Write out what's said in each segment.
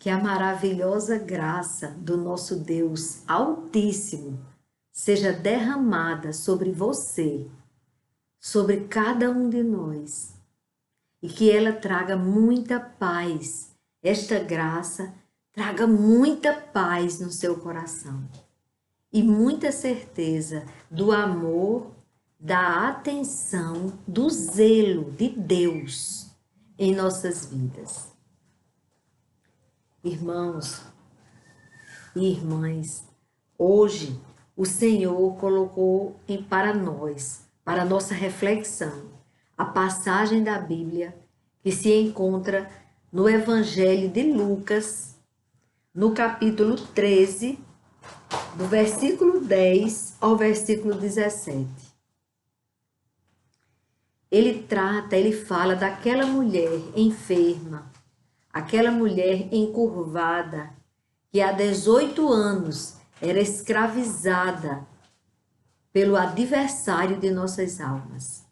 Que a maravilhosa graça do nosso Deus Altíssimo seja derramada sobre você, sobre cada um de nós, e que ela traga muita paz. Esta graça traga muita paz no seu coração e muita certeza do amor, da atenção, do zelo de Deus em nossas vidas. Irmãos e irmãs, hoje o Senhor colocou para nós, para nossa reflexão, a passagem da Bíblia que se encontra no Evangelho de Lucas, no capítulo 13, do versículo 10 ao versículo 17. Ele fala daquela mulher enferma, aquela mulher encurvada, que há 18 anos era escravizada pelo adversário de nossas almas.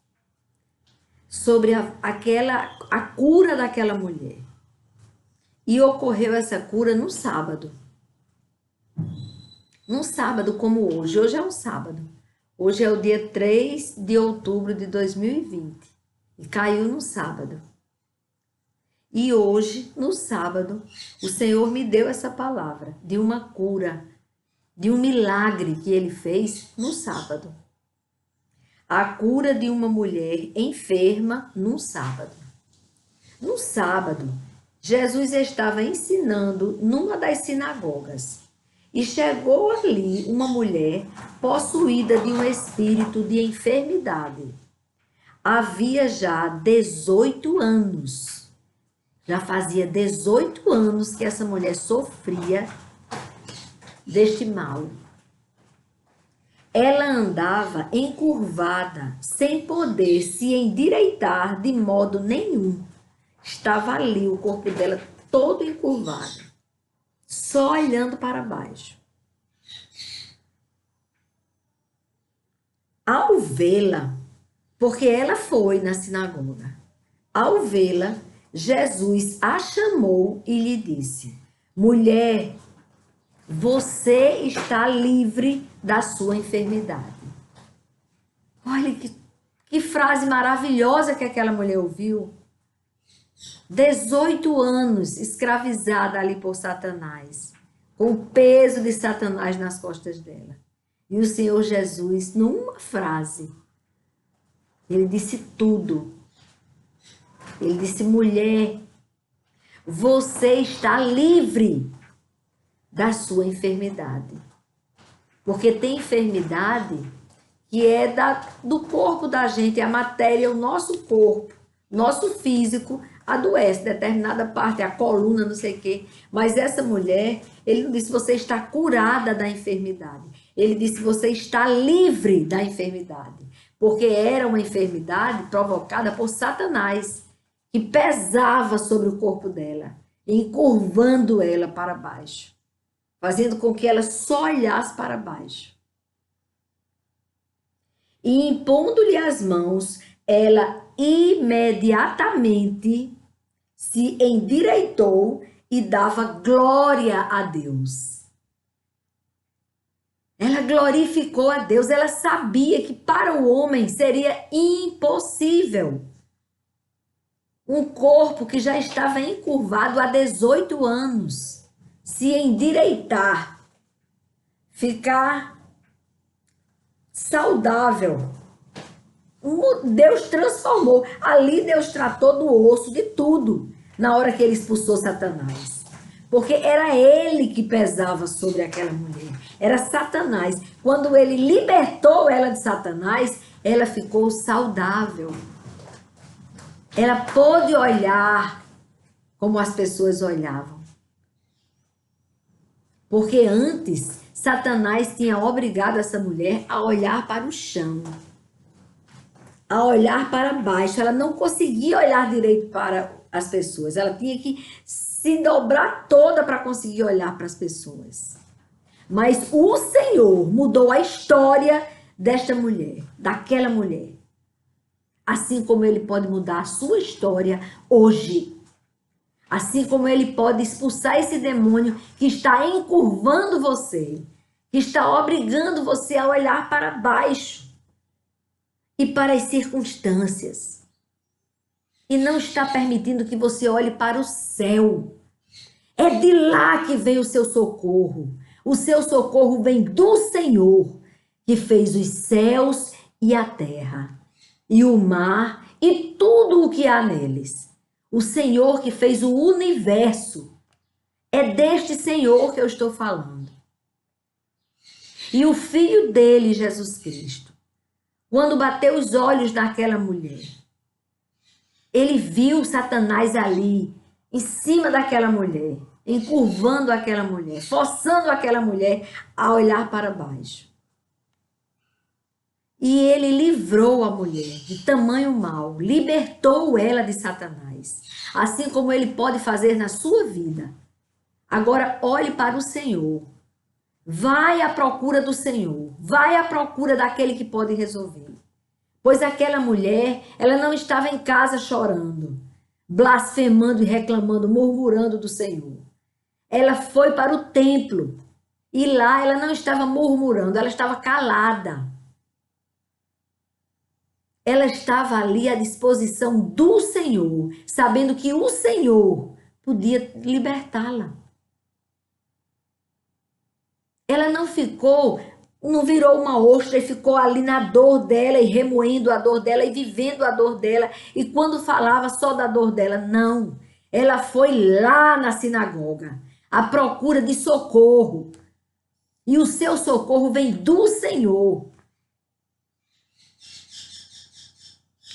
Sobre a cura daquela mulher. E ocorreu essa cura no sábado. Num sábado como hoje. Hoje é um sábado. Hoje é o dia 3 de outubro de 2020. E caiu no sábado. E hoje, no sábado, o Senhor me deu essa palavra de uma cura, de um milagre que Ele fez no sábado. A cura de uma mulher enferma no sábado. No sábado, Jesus estava ensinando numa das sinagogas e chegou ali uma mulher possuída de um espírito de enfermidade. Havia já 18 anos. Já fazia 18 anos que essa mulher sofria deste mal. Ela andava encurvada, sem poder se endireitar de modo nenhum. Estava ali o corpo dela todo encurvado, só olhando para baixo. Ao vê-la, porque ela foi na sinagoga, ao vê-la, Jesus a chamou e lhe disse: mulher, você está livre da sua enfermidade. Olha que frase maravilhosa que aquela mulher ouviu. 18 anos escravizada ali por Satanás, com o peso de Satanás nas costas dela. E o Senhor Jesus, numa frase, Ele disse tudo. Ele disse: mulher, você está livre da sua enfermidade. Porque tem enfermidade que é do corpo da gente, a matéria, o nosso corpo, nosso físico adoece, determinada parte, a coluna, não sei o quê. Mas essa mulher, ele não disse você está curada da enfermidade. Ele disse você está livre da enfermidade. Porque era uma enfermidade provocada por Satanás, que pesava sobre o corpo dela, encurvando ela para baixo, fazendo com que ela só olhasse para baixo. E impondo-lhe as mãos, ela imediatamente se endireitou e dava glória a Deus. Ela glorificou a Deus, ela sabia que para o homem seria impossível um corpo que já estava encurvado há 18 anos se endireitar, ficar saudável. Deus transformou. Ali Deus tratou do osso, de tudo, na hora que Ele expulsou Satanás. Porque era ele que pesava sobre aquela mulher. Era Satanás. Quando Ele libertou ela de Satanás, ela ficou saudável. Ela pôde olhar como as pessoas olhavam. Porque antes, Satanás tinha obrigado essa mulher a olhar para o chão, a olhar para baixo. Ela não conseguia olhar direito para as pessoas. Ela tinha que se dobrar toda para conseguir olhar para as pessoas. Mas o Senhor mudou a história desta mulher, daquela mulher. Assim como Ele pode mudar a sua história hoje. Assim como ele pode expulsar esse demônio que está encurvando você, que está obrigando você a olhar para baixo e para as circunstâncias, e não está permitindo que você olhe para o céu. É de lá que vem o seu socorro. O seu socorro vem do Senhor, que fez os céus e a terra, e o mar e tudo o que há neles. O Senhor que fez o universo. É deste Senhor que eu estou falando. E o Filho dele, Jesus Cristo, quando bateu os olhos naquela mulher, ele viu Satanás ali, em cima daquela mulher, encurvando aquela mulher, forçando aquela mulher a olhar para baixo. E ele livrou a mulher de tamanho mal, libertou ela de Satanás, assim como ele pode fazer na sua vida. Agora olhe para o Senhor. Vai à procura do Senhor. Vai à procura daquele que pode resolver. Pois aquela mulher, ela não estava em casa chorando, blasfemando e reclamando, murmurando do Senhor. Ela foi para o templo e lá ela não estava murmurando, ela estava calada. Ela estava ali à disposição do Senhor, sabendo que o Senhor podia libertá-la. Ela não virou uma ostra e ficou ali na dor dela e remoendo a dor dela e vivendo a dor dela. E quando falava só da dor dela, não. Ela foi lá na sinagoga à procura de socorro. E o seu socorro vem do Senhor.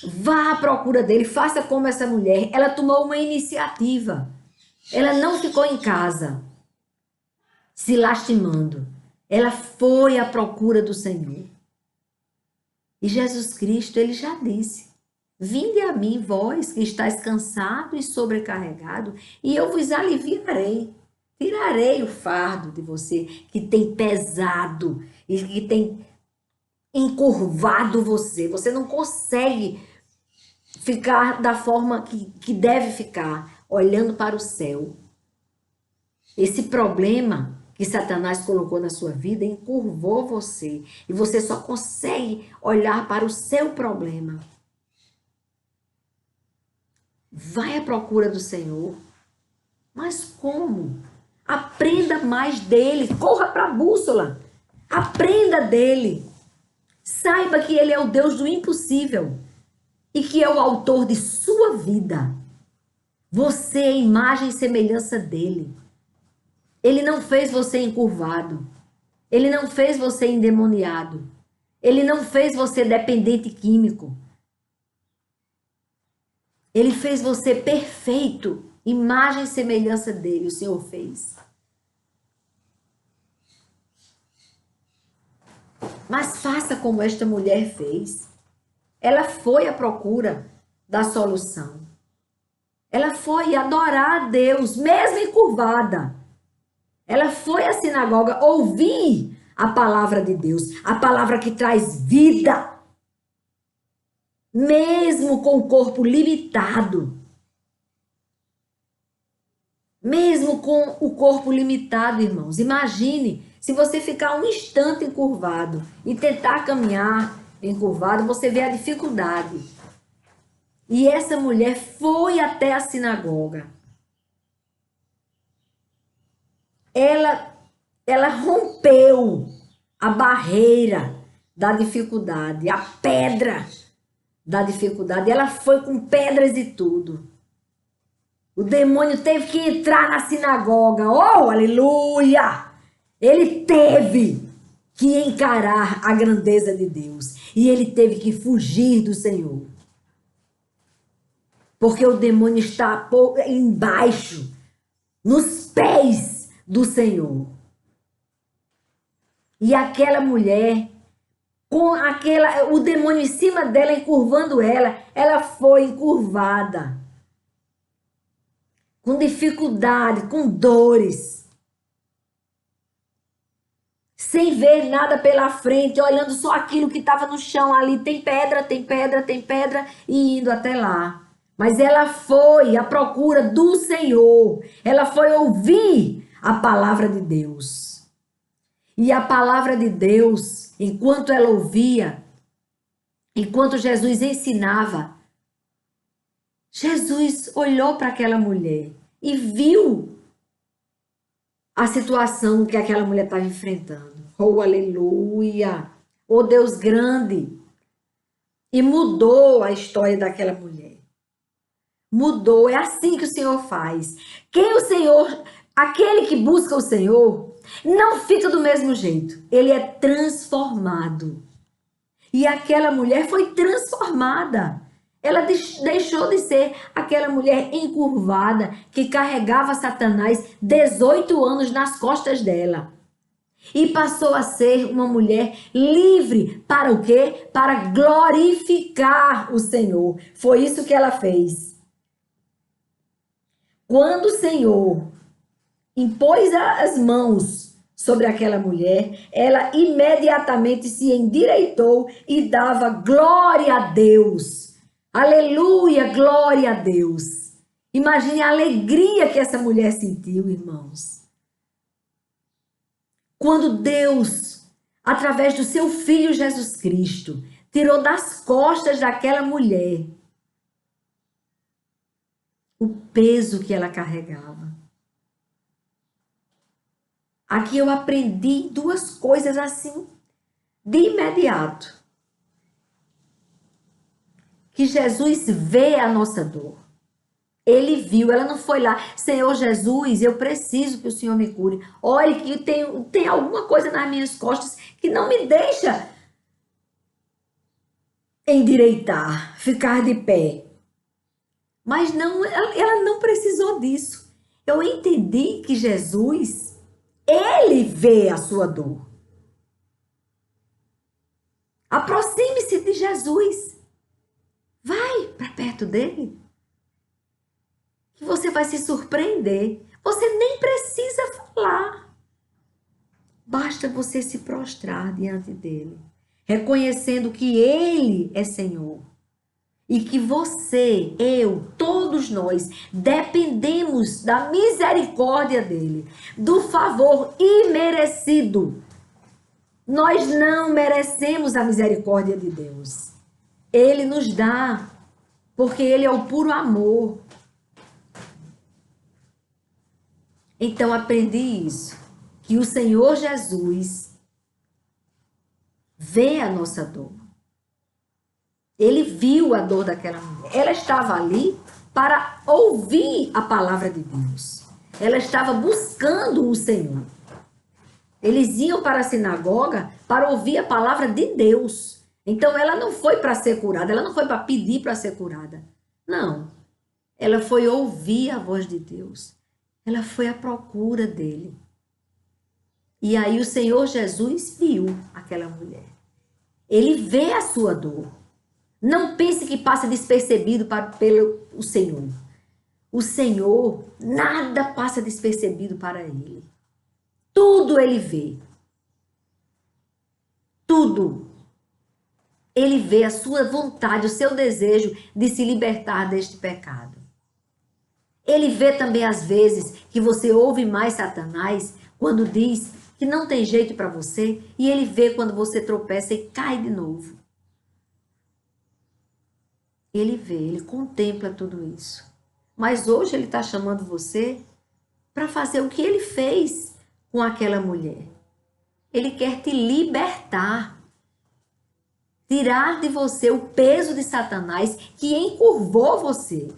Vá à procura dele, faça como essa mulher. Ela tomou uma iniciativa. Ela não ficou em casa se lastimando. Ela foi à procura do Senhor. E Jesus Cristo, ele já disse: vinde a mim, vós que estáis cansado e sobrecarregado, e eu vos aliviarei. Tirarei o fardo de você que tem pesado e que tem encurvado você. Você não consegue ficar da forma que deve ficar, olhando para o céu. Esse problema que Satanás colocou na sua vida encurvou você. E você só consegue olhar para o seu problema. Vai à procura do Senhor. Mas como? Aprenda mais dele. Corra para a bússola. Aprenda dele. Saiba que ele é o Deus do impossível. E que é o autor de sua vida. Você é a imagem e semelhança dele. Ele não fez você encurvado. Ele não fez você endemoniado. Ele não fez você dependente químico. Ele fez você perfeito. Imagem e semelhança dele, o Senhor fez. Mas faça como esta mulher fez. Ela foi à procura da solução. Ela foi adorar a Deus, mesmo encurvada. Ela foi à sinagoga ouvir a palavra de Deus, a palavra que traz vida, mesmo com o corpo limitado. Mesmo com o corpo limitado, irmãos. Imagine se você ficar um instante encurvado e tentar caminhar encurvado, você vê a dificuldade. E essa mulher foi até a sinagoga. Ela rompeu a barreira da dificuldade, a pedra da dificuldade. Ela foi com pedras e tudo. O demônio teve que entrar na sinagoga. Oh, aleluia! Ele teve que encarar a grandeza de Deus. E ele teve que fugir do Senhor. Porque o demônio está embaixo, nos pés do Senhor. E aquela mulher, o demônio em cima dela, encurvando ela, ela foi encurvada. Com dificuldade, com dores. Sem ver nada pela frente, olhando só aquilo que estava no chão ali. Tem pedra, tem pedra, tem pedra, e indo até lá. Mas ela foi à procura do Senhor. Ela foi ouvir a palavra de Deus. E a palavra de Deus, enquanto ela ouvia, enquanto Jesus ensinava, Jesus olhou para aquela mulher e viu a situação que aquela mulher estava enfrentando. Oh, aleluia! Oh, Deus grande! E mudou a história daquela mulher. Mudou, é assim que o Senhor faz. Aquele que busca o Senhor, não fica do mesmo jeito. Ele é transformado. E aquela mulher foi transformada. Ela deixou de ser aquela mulher encurvada que carregava Satanás 18 anos nas costas dela. E passou a ser uma mulher livre para o quê? Para glorificar o Senhor. Foi isso que ela fez. Quando o Senhor impôs as mãos sobre aquela mulher, ela imediatamente se endireitou e dava glória a Deus. Aleluia, glória a Deus. Imagine a alegria que essa mulher sentiu, irmãos. Quando Deus, através do seu Filho Jesus Cristo, tirou das costas daquela mulher o peso que ela carregava. Aqui eu aprendi duas coisas assim, de imediato. Que Jesus vê a nossa dor. Ele viu, ela não foi lá, Senhor Jesus, eu preciso que o Senhor me cure. Olha que tem alguma coisa nas minhas costas que não me deixa endireitar, ficar de pé. Mas não, ela não precisou disso. Eu entendi que Jesus, ele vê a sua dor. Aproxime-se de Jesus. Vai para perto dele. Que você vai se surpreender. Você nem precisa falar. Basta você se prostrar diante dele, reconhecendo que ele é Senhor. E que você, eu, todos nós, dependemos da misericórdia dele, do favor imerecido. Nós não merecemos a misericórdia de Deus. Ele nos dá, porque ele é o puro amor. Então aprendi isso, que o Senhor Jesus vê a nossa dor. Ele viu a dor daquela mulher. Ela estava ali para ouvir a palavra de Deus. Ela estava buscando o Senhor. Eles iam para a sinagoga para ouvir a palavra de Deus. Então ela não foi para ser curada, ela não foi para pedir para ser curada. Não. Ela foi ouvir a voz de Deus. Ela foi à procura dele. E aí o Senhor Jesus viu aquela mulher. Ele vê a sua dor. Não pense que passa despercebido pelo Senhor. O Senhor, nada passa despercebido para ele. Tudo ele vê. Tudo. Ele vê a sua vontade, o seu desejo de se libertar deste pecado. Ele vê também às vezes que você ouve mais Satanás quando diz que não tem jeito para você, e ele vê quando você tropeça e cai de novo. Ele vê, ele contempla tudo isso. Mas hoje ele está chamando você para fazer o que ele fez com aquela mulher. Ele quer te libertar. Tirar de você o peso de Satanás que encurvou você.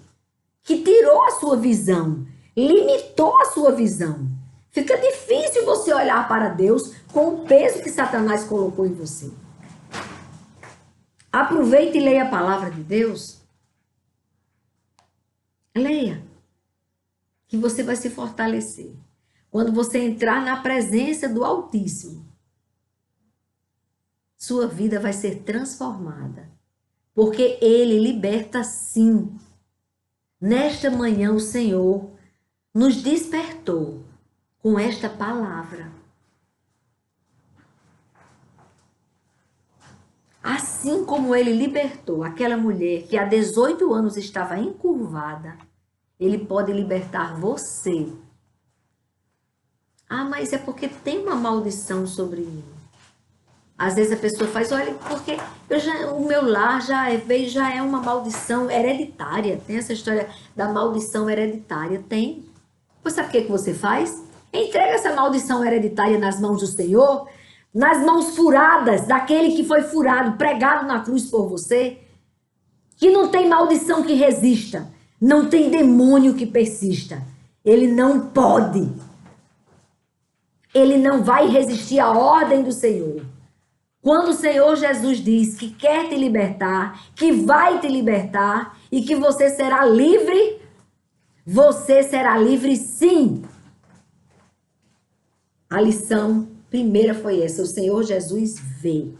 Que tirou a sua visão. Limitou a sua visão. Fica difícil você olhar para Deus com o peso que Satanás colocou em você. Aproveite e leia a palavra de Deus. Leia. Que você vai se fortalecer. Quando você entrar na presença do Altíssimo, sua vida vai ser transformada. Porque Ele liberta sim. Nesta manhã o Senhor nos despertou com esta palavra. Assim como ele libertou aquela mulher que há 18 anos estava encurvada, ele pode libertar você. Ah, mas é porque tem uma maldição sobre mim. Às vezes a pessoa faz, olha, porque o meu lar já é uma maldição hereditária. Tem essa história da maldição hereditária? Tem. Você sabe o que você faz? Entrega essa maldição hereditária nas mãos do Senhor, nas mãos furadas daquele que foi furado, pregado na cruz por você, que não tem maldição que resista, não tem demônio que persista. Ele não pode. Ele não vai resistir à ordem do Senhor. Quando o Senhor Jesus diz que quer te libertar, que vai te libertar e que você será livre sim. A lição primeira foi essa: o Senhor Jesus vê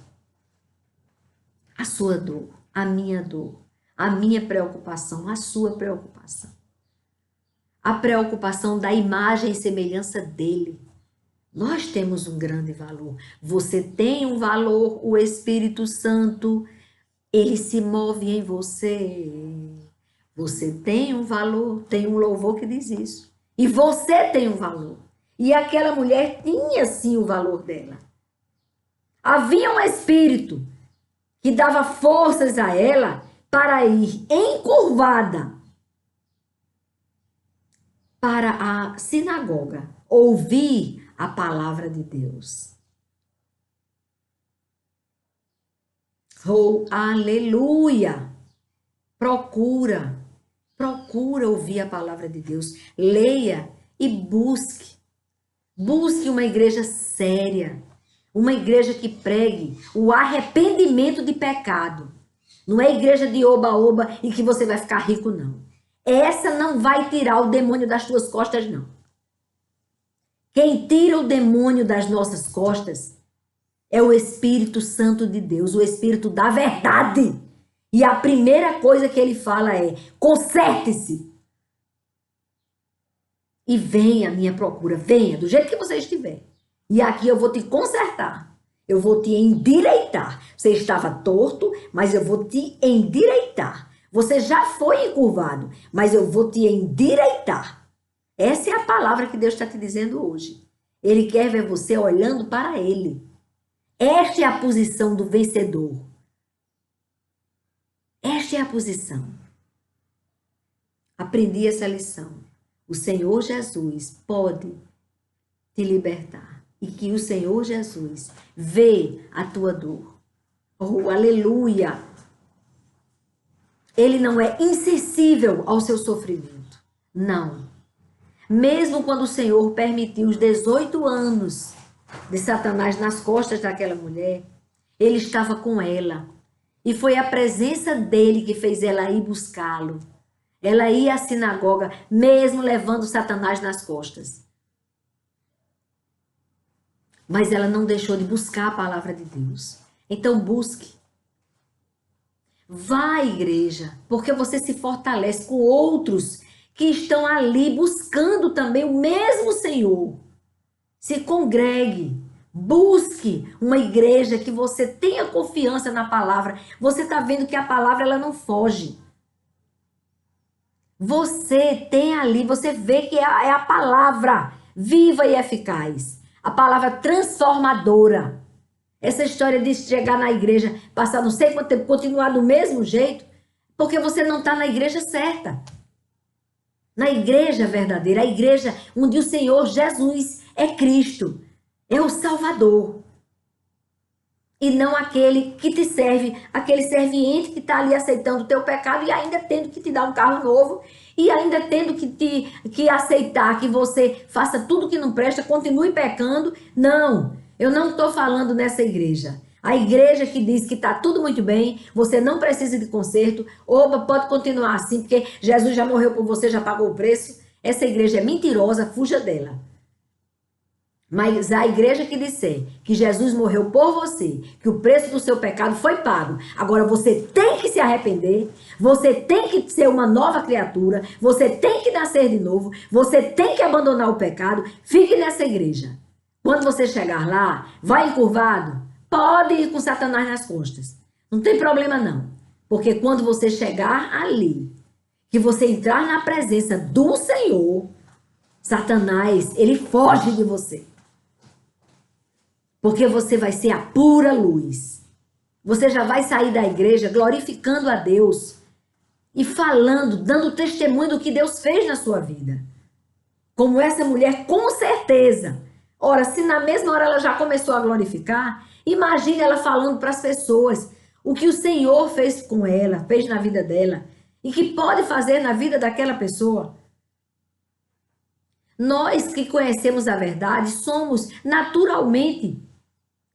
a sua dor, a minha preocupação, a sua preocupação. A preocupação da imagem e semelhança dele. Nós temos um grande valor. Você tem um valor, o Espírito Santo, ele se move em você. Você tem um valor, tem um louvor que diz isso. E você tem um valor. E aquela mulher tinha sim o valor dela. Havia um espírito que dava forças a ela para ir encurvada para a sinagoga, ouvir a palavra de Deus. Oh, aleluia! Procura ouvir a palavra de Deus. Leia e busque. Busque uma igreja séria. Uma igreja que pregue o arrependimento de pecado. Não é igreja de oba-oba e que você vai ficar rico, não. Essa não vai tirar o demônio das tuas costas, não. Quem tira o demônio das nossas costas é o Espírito Santo de Deus, o Espírito da verdade. E a primeira coisa que ele fala é: conserte-se. E venha à minha procura, venha, do jeito que você estiver. E aqui eu vou te consertar, eu vou te endireitar. Você estava torto, mas eu vou te endireitar. Você já foi encurvado, mas eu vou te endireitar. Essa é a palavra que Deus está te dizendo hoje. Ele quer ver você olhando para ele. Esta é a posição do vencedor. Esta é a posição. Aprendi essa lição. O Senhor Jesus pode te libertar. E que o Senhor Jesus vê a tua dor. Oh, aleluia! Ele não é insensível ao seu sofrimento. Não. Mesmo quando o Senhor permitiu os 18 anos de Satanás nas costas daquela mulher, ele estava com ela. E foi a presença dele que fez ela ir buscá-lo. Ela ia à sinagoga, mesmo levando Satanás nas costas. Mas ela não deixou de buscar a palavra de Deus. Então busque. Vá à igreja, porque você se fortalece com outros que estão ali buscando também o mesmo Senhor. Se congregue, busque uma igreja que você tenha confiança na palavra. Você está vendo que a palavra ela não foge. Você tem ali, você vê que é a palavra viva e eficaz. A palavra transformadora. Essa história de chegar na igreja, passar não sei quanto tempo, continuar do mesmo jeito, porque você não está na igreja certa. Na igreja verdadeira, a igreja onde o Senhor Jesus é Cristo, é o Salvador. E não aquele que te serve, aquele serviente que está ali aceitando o teu pecado e ainda tendo que te dar um carro novo e ainda tendo que aceitar que você faça tudo que não presta, continue pecando. Não, eu não estou falando nessa igreja. A igreja que diz que está tudo muito bem, você não precisa de conserto, opa, pode continuar assim, porque Jesus já morreu por você, já pagou o preço. Essa igreja é mentirosa, fuja dela. Mas a igreja que disser que Jesus morreu por você, que o preço do seu pecado foi pago, agora você tem que se arrepender, você tem que ser uma nova criatura, você tem que nascer de novo, você tem que abandonar o pecado, fique nessa igreja. Quando você chegar lá, vai encurvado, pode ir com Satanás nas costas. Não tem problema não. Porque quando você chegar ali, que você entrar na presença do Senhor, Satanás, ele foge de você. Porque você vai ser a pura luz. Você já vai sair da igreja glorificando a Deus e falando, dando testemunho do que Deus fez na sua vida. Como essa mulher, com certeza. Ora, se na mesma hora ela já começou a glorificar, imagine ela falando para as pessoas o que o Senhor fez com ela, fez na vida dela e que pode fazer na vida daquela pessoa. Nós que conhecemos a verdade somos naturalmente,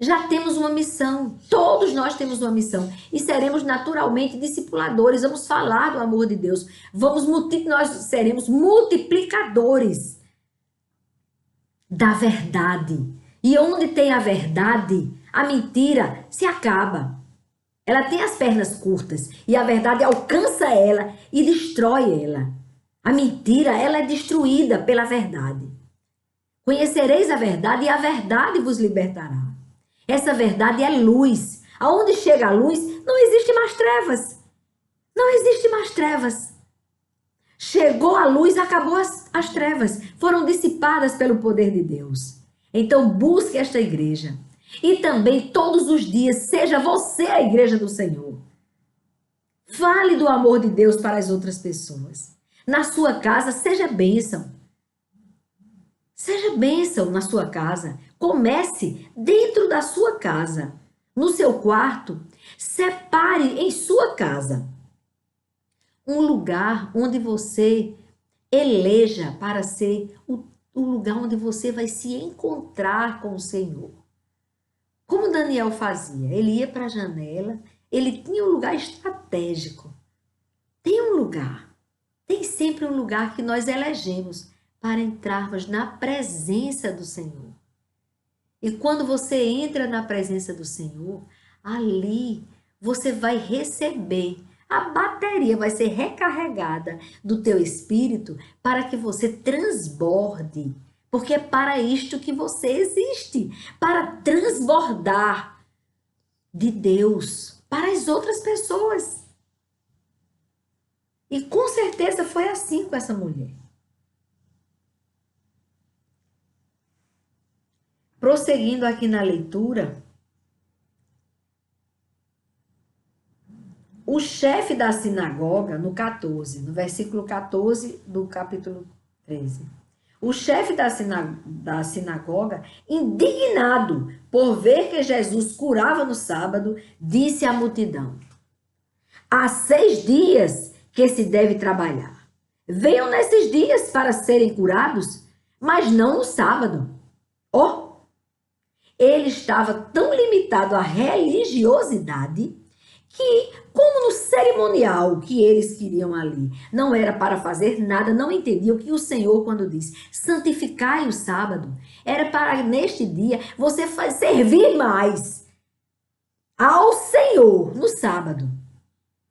já temos uma missão. Todos nós temos uma missão e seremos naturalmente discipuladores. Vamos falar do amor de Deus. Nós seremos multiplicadores da verdade. E onde tem a verdade, a mentira se acaba. Ela tem as pernas curtas e a verdade alcança ela e destrói ela. A mentira, ela é destruída pela verdade. Conhecereis a verdade e a verdade vos libertará. Essa verdade é luz. Aonde chega a luz, não existe mais trevas. Não existe mais trevas. Chegou a luz, acabou as trevas. Foram dissipadas pelo poder de Deus. Então busque esta igreja. E também todos os dias, seja você a igreja do Senhor. Fale do amor de Deus para as outras pessoas. Na sua casa, seja bênção. Seja bênção na sua casa. Comece dentro da sua casa. No seu quarto, separe em sua casa um lugar onde você eleja para ser o lugar onde você vai se encontrar com o Senhor. Como Daniel fazia, ele ia para a janela, ele tinha um lugar estratégico. Tem um lugar, tem sempre um lugar que nós elegemos para entrarmos na presença do Senhor. E quando você entra na presença do Senhor, ali você vai receber, a bateria vai ser recarregada do teu espírito para que você transborde. Porque é para isto que você existe, para transbordar de Deus para as outras pessoas. E com certeza foi assim com essa mulher. Prosseguindo aqui na leitura, o chefe da sinagoga, no versículo 14 do capítulo 13. O chefe da sinagoga, indignado por ver que Jesus curava no sábado, disse à multidão: há 6 dias que se deve trabalhar. Venham nesses dias para serem curados, mas não no sábado. Oh! Ele estava tão limitado à religiosidade que, como no cerimonial que eles queriam ali, não era para fazer nada, não entendiam que o Senhor, quando diz santificai o sábado, era para neste dia você servir mais ao Senhor no sábado.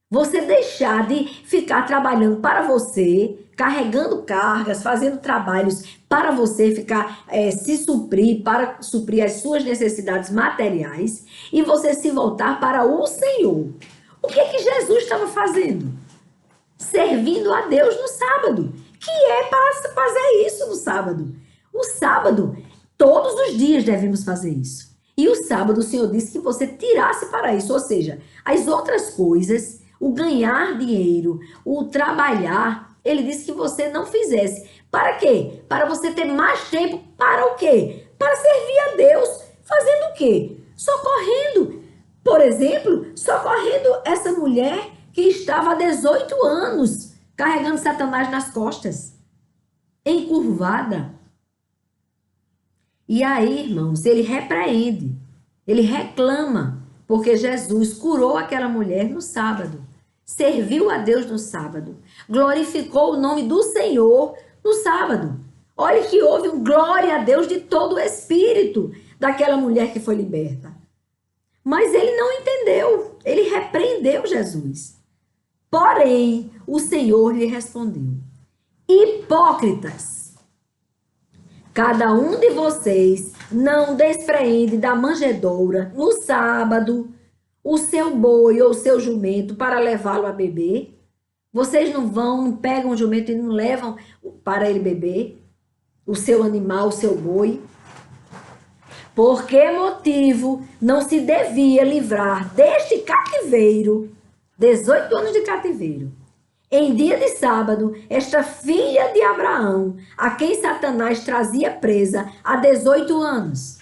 Você deixar de ficar trabalhando para você, carregando cargas, fazendo trabalhos para você ficar se suprir, para suprir as suas necessidades materiais e você se voltar para o Senhor. O que que Jesus estava fazendo? Servindo a Deus no sábado, que é para fazer isso no sábado. O sábado, todos os dias devemos fazer isso. E o sábado o Senhor disse que você tirasse para isso, ou seja, as outras coisas, o ganhar dinheiro, o trabalhar, ele disse que você não fizesse. Para quê? Para você ter mais tempo para o quê? Para servir a Deus. Fazendo o quê? Socorrendo. Por exemplo, socorrendo essa mulher que estava há 18 anos carregando Satanás nas costas, encurvada. E aí, irmãos, ele repreende, ele reclama, porque Jesus curou aquela mulher no sábado. Serviu a Deus no sábado, glorificou o nome do Senhor no sábado. Olha que houve um glória a Deus de todo o espírito daquela mulher que foi liberta. Mas ele não entendeu, ele repreendeu Jesus. Porém, o Senhor lhe respondeu: hipócritas, cada um de vocês não despreende da manjedoura no sábado o seu boi ou o seu jumento para levá-lo a beber? Vocês não vão, não pegam o jumento e não levam para ele beber? O seu animal, o seu boi? Por que motivo não se devia livrar deste cativeiro, 18 anos de cativeiro, em dia de sábado, esta filha de Abraão, a quem Satanás trazia presa há 18 anos?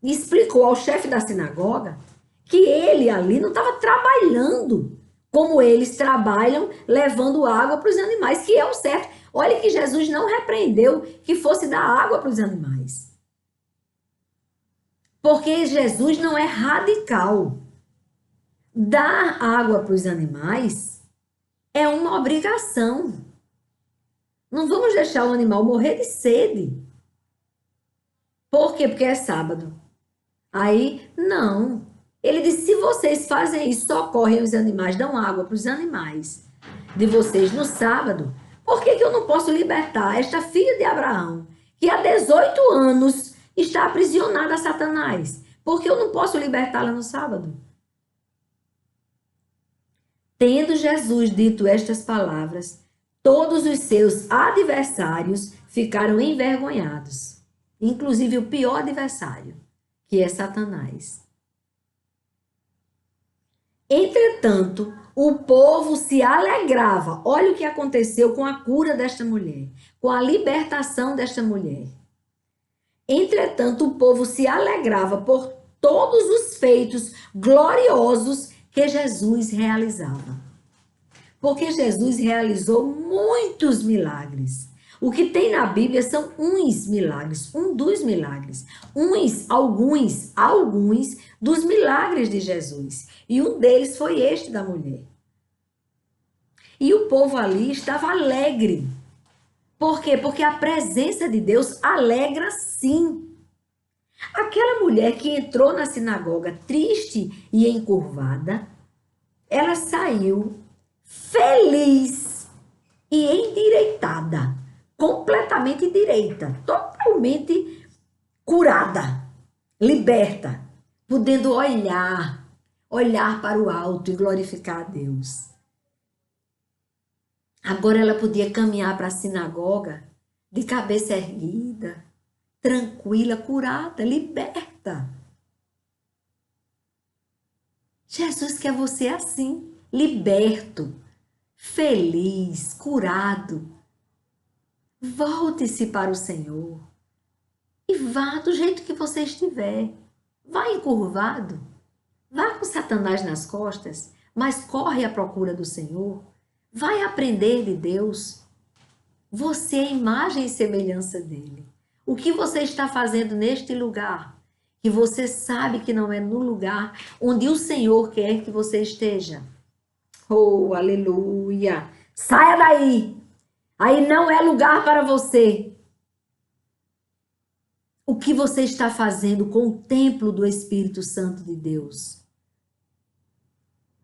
E explicou ao chefe da sinagoga que ele ali não estava trabalhando como eles trabalham, levando água para os animais, que é o certo. Olha que Jesus não repreendeu que fosse dar água para os animais. Porque Jesus não é radical. Dar água para os animais é uma obrigação. Não vamos deixar o animal morrer de sede. Por quê? Porque é sábado. Aí, não. Ele disse, se vocês fazem isso, socorrem os animais, dão água para os animais de vocês no sábado, por que eu não posso libertar esta filha de Abraão, que há 18 anos está aprisionada a Satanás? Por que eu não posso libertá-la no sábado? Tendo Jesus dito estas palavras, todos os seus adversários ficaram envergonhados, inclusive o pior adversário, que é Satanás. Entretanto, o povo se alegrava. Olha o que aconteceu com a cura desta mulher, com a libertação desta mulher. Entretanto, o povo se alegrava por todos os feitos gloriosos que Jesus realizava. Porque Jesus realizou muitos milagres. O que tem na Bíblia são uns milagres, um dos milagres. Alguns dos milagres de Jesus. E um deles foi este da mulher. E o povo ali estava alegre. Por quê? Porque a presença de Deus alegra sim. Aquela mulher que entrou na sinagoga triste e encurvada, ela saiu feliz e endireitada, completamente direita, totalmente curada, liberta, podendo olhar para o alto e glorificar a Deus. Agora ela podia caminhar para a sinagoga de cabeça erguida, tranquila, curada, liberta. Jesus quer você assim, liberto, feliz, curado. Volte-se para o Senhor e vá do jeito que você estiver. Vá encurvado, vá com Satanás nas costas, mas corre à procura do Senhor. Vai aprender de Deus. Você é imagem e semelhança dele. O que você está fazendo neste lugar, que você sabe que não é no lugar onde o Senhor quer que você esteja? Oh, aleluia! Saia daí! Aí não é lugar para você. O que você está fazendo com o templo do Espírito Santo de Deus?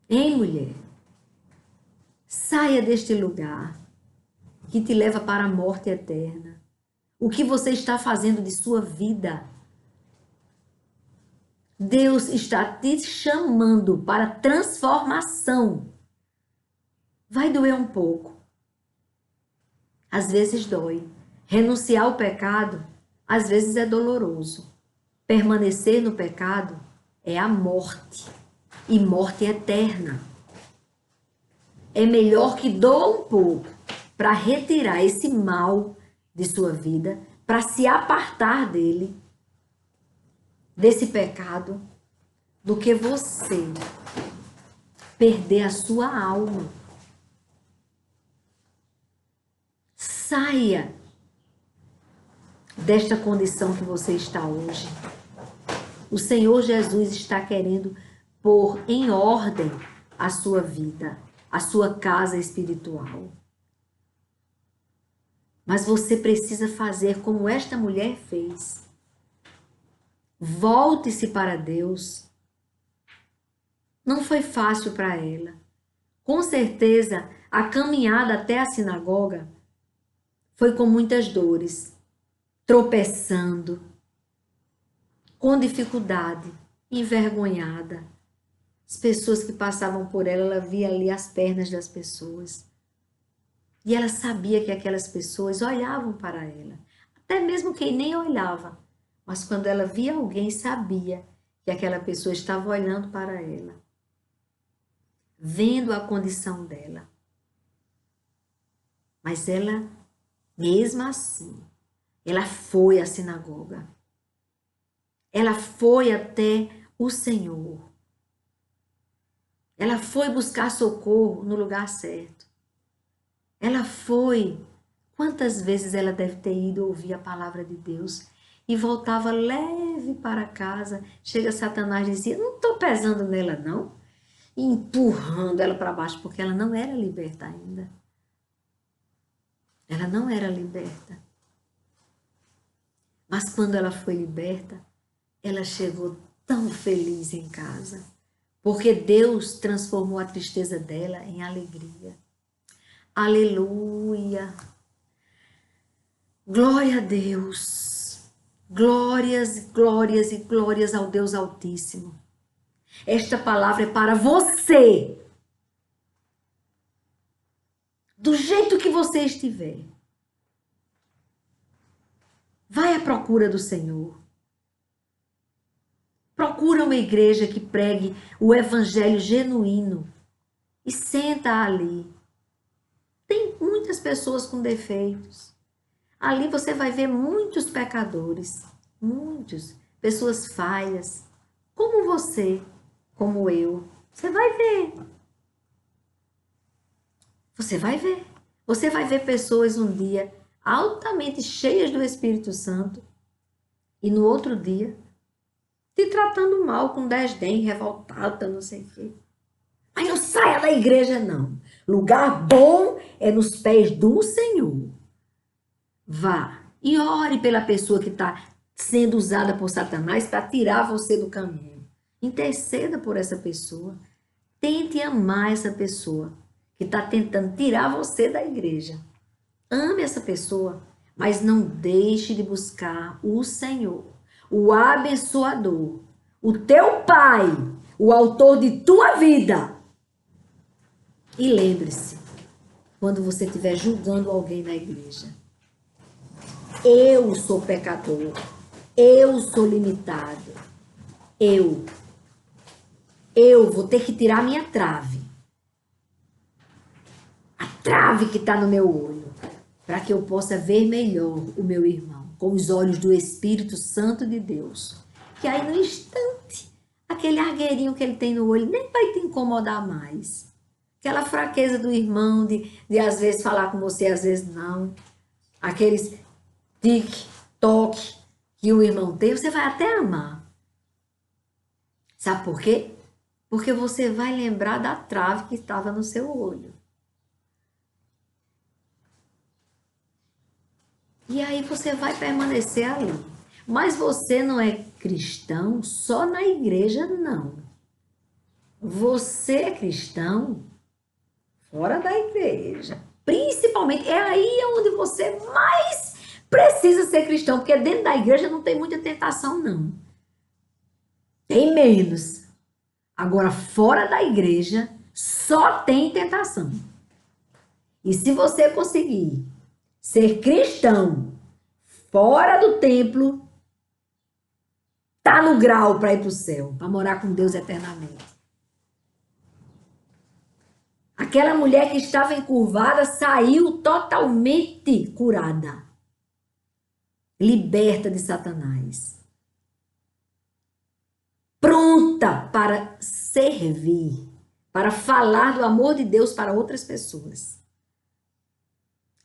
Hein, mulher? Saia deste lugar que te leva para a morte eterna. O que você está fazendo de sua vida? Deus está te chamando para transformação. Vai doer um pouco. Às vezes dói. Renunciar ao pecado, às vezes é doloroso. Permanecer no pecado é a morte. E morte eterna. É melhor que doa um pouco para retirar esse mal de sua vida, para se apartar dele, desse pecado, do que você perder a sua alma. Saia desta condição que você está hoje. O Senhor Jesus está querendo pôr em ordem a sua vida, a sua casa espiritual. Mas você precisa fazer como esta mulher fez. Volte-se para Deus. Não foi fácil para ela. Com certeza, a caminhada até a sinagoga foi com muitas dores, tropeçando, com dificuldade, envergonhada. As pessoas que passavam por ela, ela via ali as pernas das pessoas. E ela sabia que aquelas pessoas olhavam para ela. Até mesmo quem nem olhava. Mas quando ela via alguém, sabia que aquela pessoa estava olhando para ela. Vendo a condição dela. Mas ela, mesmo assim, ela foi à sinagoga. Ela foi até o Senhor. Ela foi buscar socorro no lugar certo. Ela foi. Quantas vezes ela deve ter ido ouvir a palavra de Deus e voltava leve para casa. Chega Satanás e dizia, não estou pesando nela não. E empurrando ela para baixo, porque ela não era liberta ainda. Ela não era liberta. Mas quando ela foi liberta, ela chegou tão feliz em casa. Porque Deus transformou a tristeza dela em alegria. Aleluia! Glória a Deus! Glórias, glórias e glórias ao Deus Altíssimo. Esta palavra é para você. Do jeito que você estiver. Vai à procura do Senhor. Procura uma igreja que pregue o evangelho genuíno e senta ali. Tem muitas pessoas com defeitos. Ali você vai ver muitos pecadores, muitos, pessoas falhas, como você, como eu. Você vai ver. Você vai ver. Você vai ver pessoas um dia altamente cheias do Espírito Santo e no outro dia te tratando mal, com desdém, revoltada, não sei o quê. Mas não saia da igreja, não. Lugar bom é nos pés do Senhor. Vá e ore pela pessoa que está sendo usada por Satanás para tirar você do caminho. Interceda por essa pessoa. Tente amar essa pessoa que está tentando tirar você da igreja. Ame essa pessoa, mas não deixe de buscar o Senhor, o abençoador, o teu Pai, o autor de tua vida. E lembre-se, quando você estiver julgando alguém na igreja, eu sou pecador, eu sou limitado, eu vou ter que tirar minha trave, a trave que está no meu olho, para que eu possa ver melhor o meu irmão, com os olhos do Espírito Santo de Deus. Que aí no instante, aquele argueirinho que ele tem no olho nem vai te incomodar mais. Aquela fraqueza do irmão de às vezes falar com você, às vezes não. Aqueles tique, toque que o irmão tem, você vai até amar. Sabe por quê? Porque você vai lembrar da trave que estava no seu olho. E aí você vai permanecer ali. Mas você não é cristão só na igreja, não. Você é cristão fora da igreja. Principalmente, é aí onde você mais precisa ser cristão, porque dentro da igreja não tem muita tentação, não. Tem menos. Agora, fora da igreja, só tem tentação. E se você conseguir ser cristão fora do templo, tá no grau para ir para o céu, para morar com Deus eternamente. Aquela mulher que estava encurvada saiu totalmente curada, liberta de Satanás, pronta para servir, para falar do amor de Deus para outras pessoas,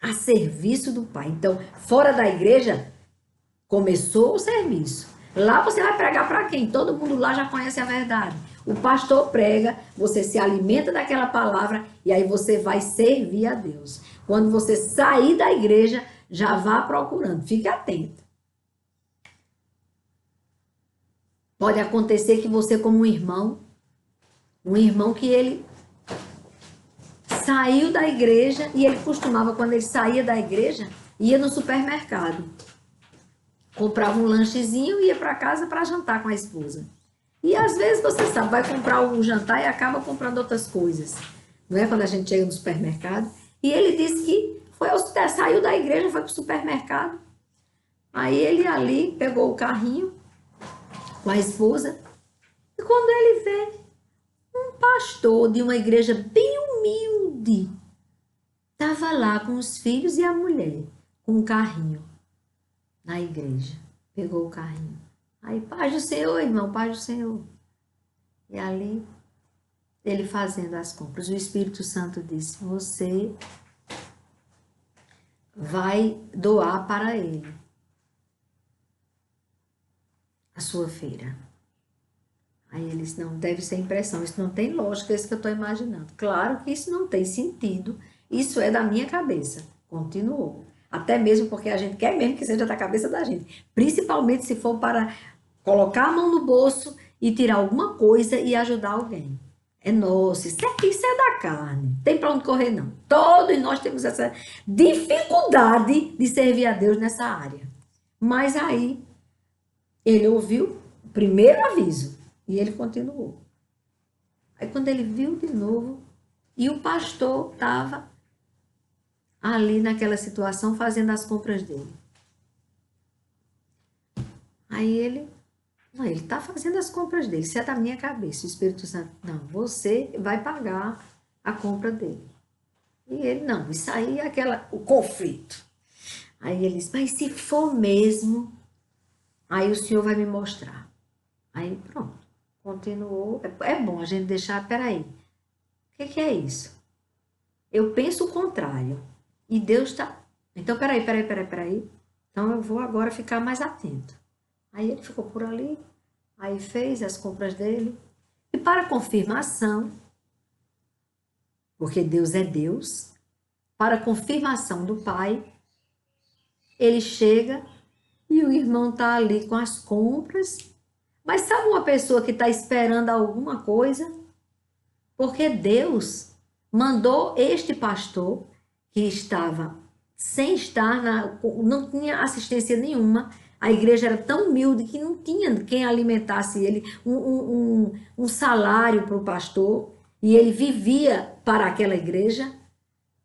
a serviço do Pai. Então, fora da igreja, começou o serviço. Lá você vai pregar para quem? Todo mundo lá já conhece a verdade. O pastor prega, você se alimenta daquela palavra e aí você vai servir a Deus. Quando você sair da igreja, já vá procurando. Fique atento. Pode acontecer que você, como um irmão que ele saiu da igreja e ele costumava, quando ele saía da igreja, ia no supermercado. Comprava um lanchezinho e ia para casa para jantar com a esposa. E às vezes, você sabe, vai comprar um jantar e acaba comprando outras coisas. Não é? Quando a gente chega no supermercado. E ele disse que saiu da igreja, foi para o supermercado. Aí ele ali pegou o carrinho com a esposa. E quando ele vê um pastor de uma igreja bem humilde, estava lá com os filhos e a mulher, com um carrinho na igreja. Pegou o carrinho. Aí, paz do Senhor, irmão, paz do Senhor. E ali, ele fazendo as compras, o Espírito Santo disse, você vai doar para ele a sua feira. Aí ele disse, não, deve ser impressão, isso não tem lógica, é isso que eu estou imaginando. Claro que isso não tem sentido, isso é da minha cabeça. Continuou. Até mesmo porque a gente quer mesmo que seja da cabeça da gente. Principalmente se for para colocar a mão no bolso e tirar alguma coisa e ajudar alguém. É nosso, isso é da carne. Não tem para onde correr, não. Todos nós temos essa dificuldade de servir a Deus nessa área. Mas aí, ele ouviu o primeiro aviso e ele continuou. Aí quando ele viu de novo, e o pastor estava ali naquela situação fazendo as compras dele. Aí ele está fazendo as compras dele, isso é da minha cabeça. O Espírito Santo, não, você vai pagar a compra dele. E ele, não, isso aí é o conflito. Aí ele disse, mas se for mesmo, aí o senhor vai me mostrar. Aí pronto, continuou. É bom a gente deixar, peraí, o que é isso? Eu penso o contrário. E Deus está... Então, peraí. Então, eu vou agora ficar mais atento. Aí ele ficou por ali, aí fez as compras dele. E para confirmação, porque Deus é Deus, para confirmação do Pai, ele chega e o irmão está ali com as compras. Mas sabe uma pessoa que está esperando alguma coisa? Porque Deus mandou este pastor, que estava sem estar, não tinha assistência nenhuma, a igreja era tão humilde que não tinha quem alimentasse ele, um salário para o pastor, e ele vivia para aquela igreja.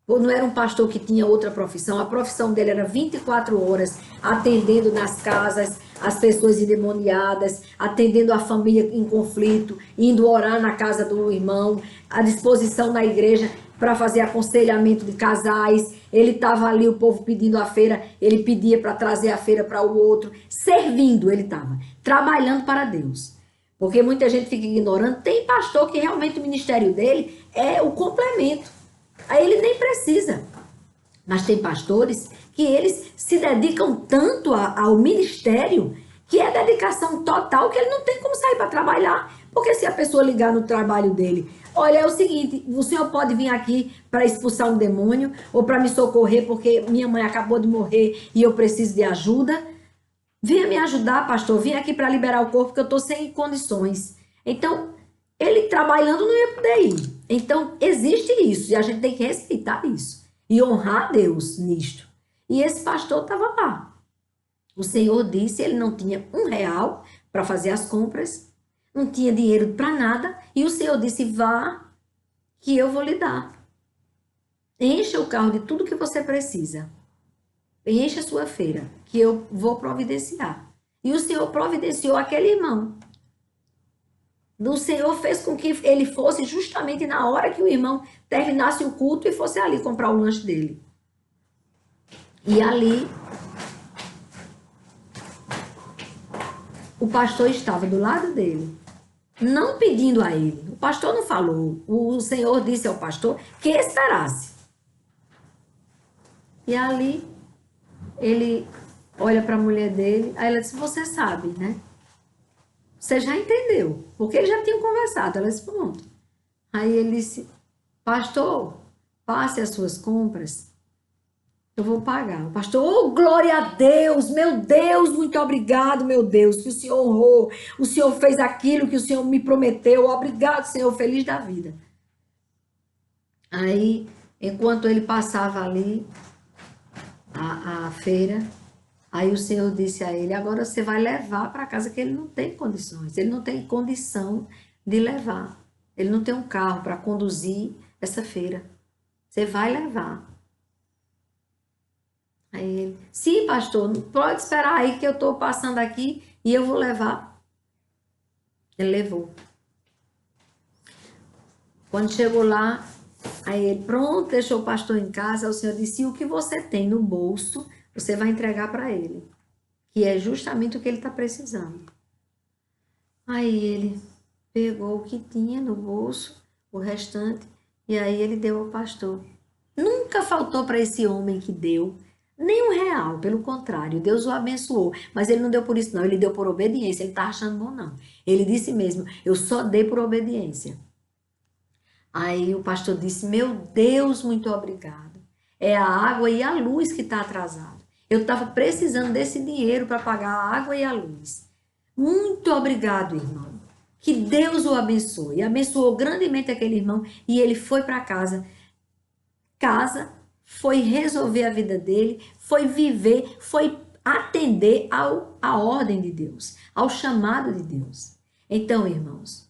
Não era um pastor que tinha outra profissão, a profissão dele era 24 horas, atendendo nas casas as pessoas endemoniadas, atendendo a família em conflito, indo orar na casa do irmão, à disposição na igreja para fazer aconselhamento de casais. Ele estava ali, o povo pedindo a feira, ele pedia para trazer a feira para o outro, servindo, ele estava, trabalhando para Deus. Porque muita gente fica ignorando, tem pastor que realmente o ministério dele é o complemento. Aí ele nem precisa. Mas tem pastores que eles se dedicam tanto ao ministério que é dedicação total que ele não tem como sair para trabalhar. Porque se a pessoa ligar no trabalho dele, olha, é o seguinte, o senhor pode vir aqui para expulsar um demônio ou para me socorrer porque minha mãe acabou de morrer e eu preciso de ajuda. Venha me ajudar, pastor, vim aqui para liberar o corpo porque eu estou sem condições. Então, ele trabalhando não ia poder ir. Então, existe isso e a gente tem que respeitar isso e honrar a Deus nisto. E esse pastor estava lá. O Senhor disse, ele não tinha R$ 1 para fazer as compras, não tinha dinheiro para nada, e o Senhor disse, vá que eu vou lhe dar. Encha o carro de tudo que você precisa. Encha a sua feira, que eu vou providenciar. E o Senhor providenciou aquele irmão. O Senhor fez com que ele fosse justamente na hora que o irmão terminasse o culto e fosse ali comprar o lanche dele. E ali, o pastor estava do lado dele, não pedindo a ele. O pastor não falou. O Senhor disse ao pastor que esperasse. E ali, ele olha para a mulher dele, aí ela disse, você sabe, né? Você já entendeu, porque eles já tinham conversado. Ela disse, pronto. Aí ele disse, pastor, passe as suas compras, eu vou pagar. O pastor, oh, glória a Deus, meu Deus, muito obrigado, meu Deus, que o Senhor honrou, o Senhor fez aquilo que o Senhor me prometeu, obrigado, Senhor, feliz da vida. Aí, enquanto ele passava ali a feira, Aí o Senhor disse a ele: agora você vai levar para casa, que ele não tem condições, ele não tem condição de levar. Ele não tem um carro para conduzir essa feira. Você vai levar. Aí ele: sim, pastor, não pode esperar aí que eu estou passando aqui e eu vou levar. Ele levou. Quando chegou lá, aí ele: pronto, deixou o pastor em casa. Aí o Senhor disse: e o que você tem no bolso, você vai entregar para ele, que é justamente o que ele está precisando. Aí ele pegou o que tinha no bolso, o restante, e aí ele deu ao pastor. Nunca faltou para esse homem que deu nem R$ 1, pelo contrário, Deus o abençoou. Mas ele não deu por isso, não, ele deu por obediência, ele tá achando bom, não. Ele disse mesmo: eu só dei por obediência. Aí o pastor disse: meu Deus, muito obrigado. É a água e a luz que está atrasado. Eu estava precisando desse dinheiro para pagar a água e a luz. Muito obrigado, irmão. Que Deus o abençoe. Abençoou grandemente aquele irmão e ele foi para casa. Foi resolver a vida dele, foi viver, foi atender à ordem de Deus, ao chamado de Deus. Então, irmãos,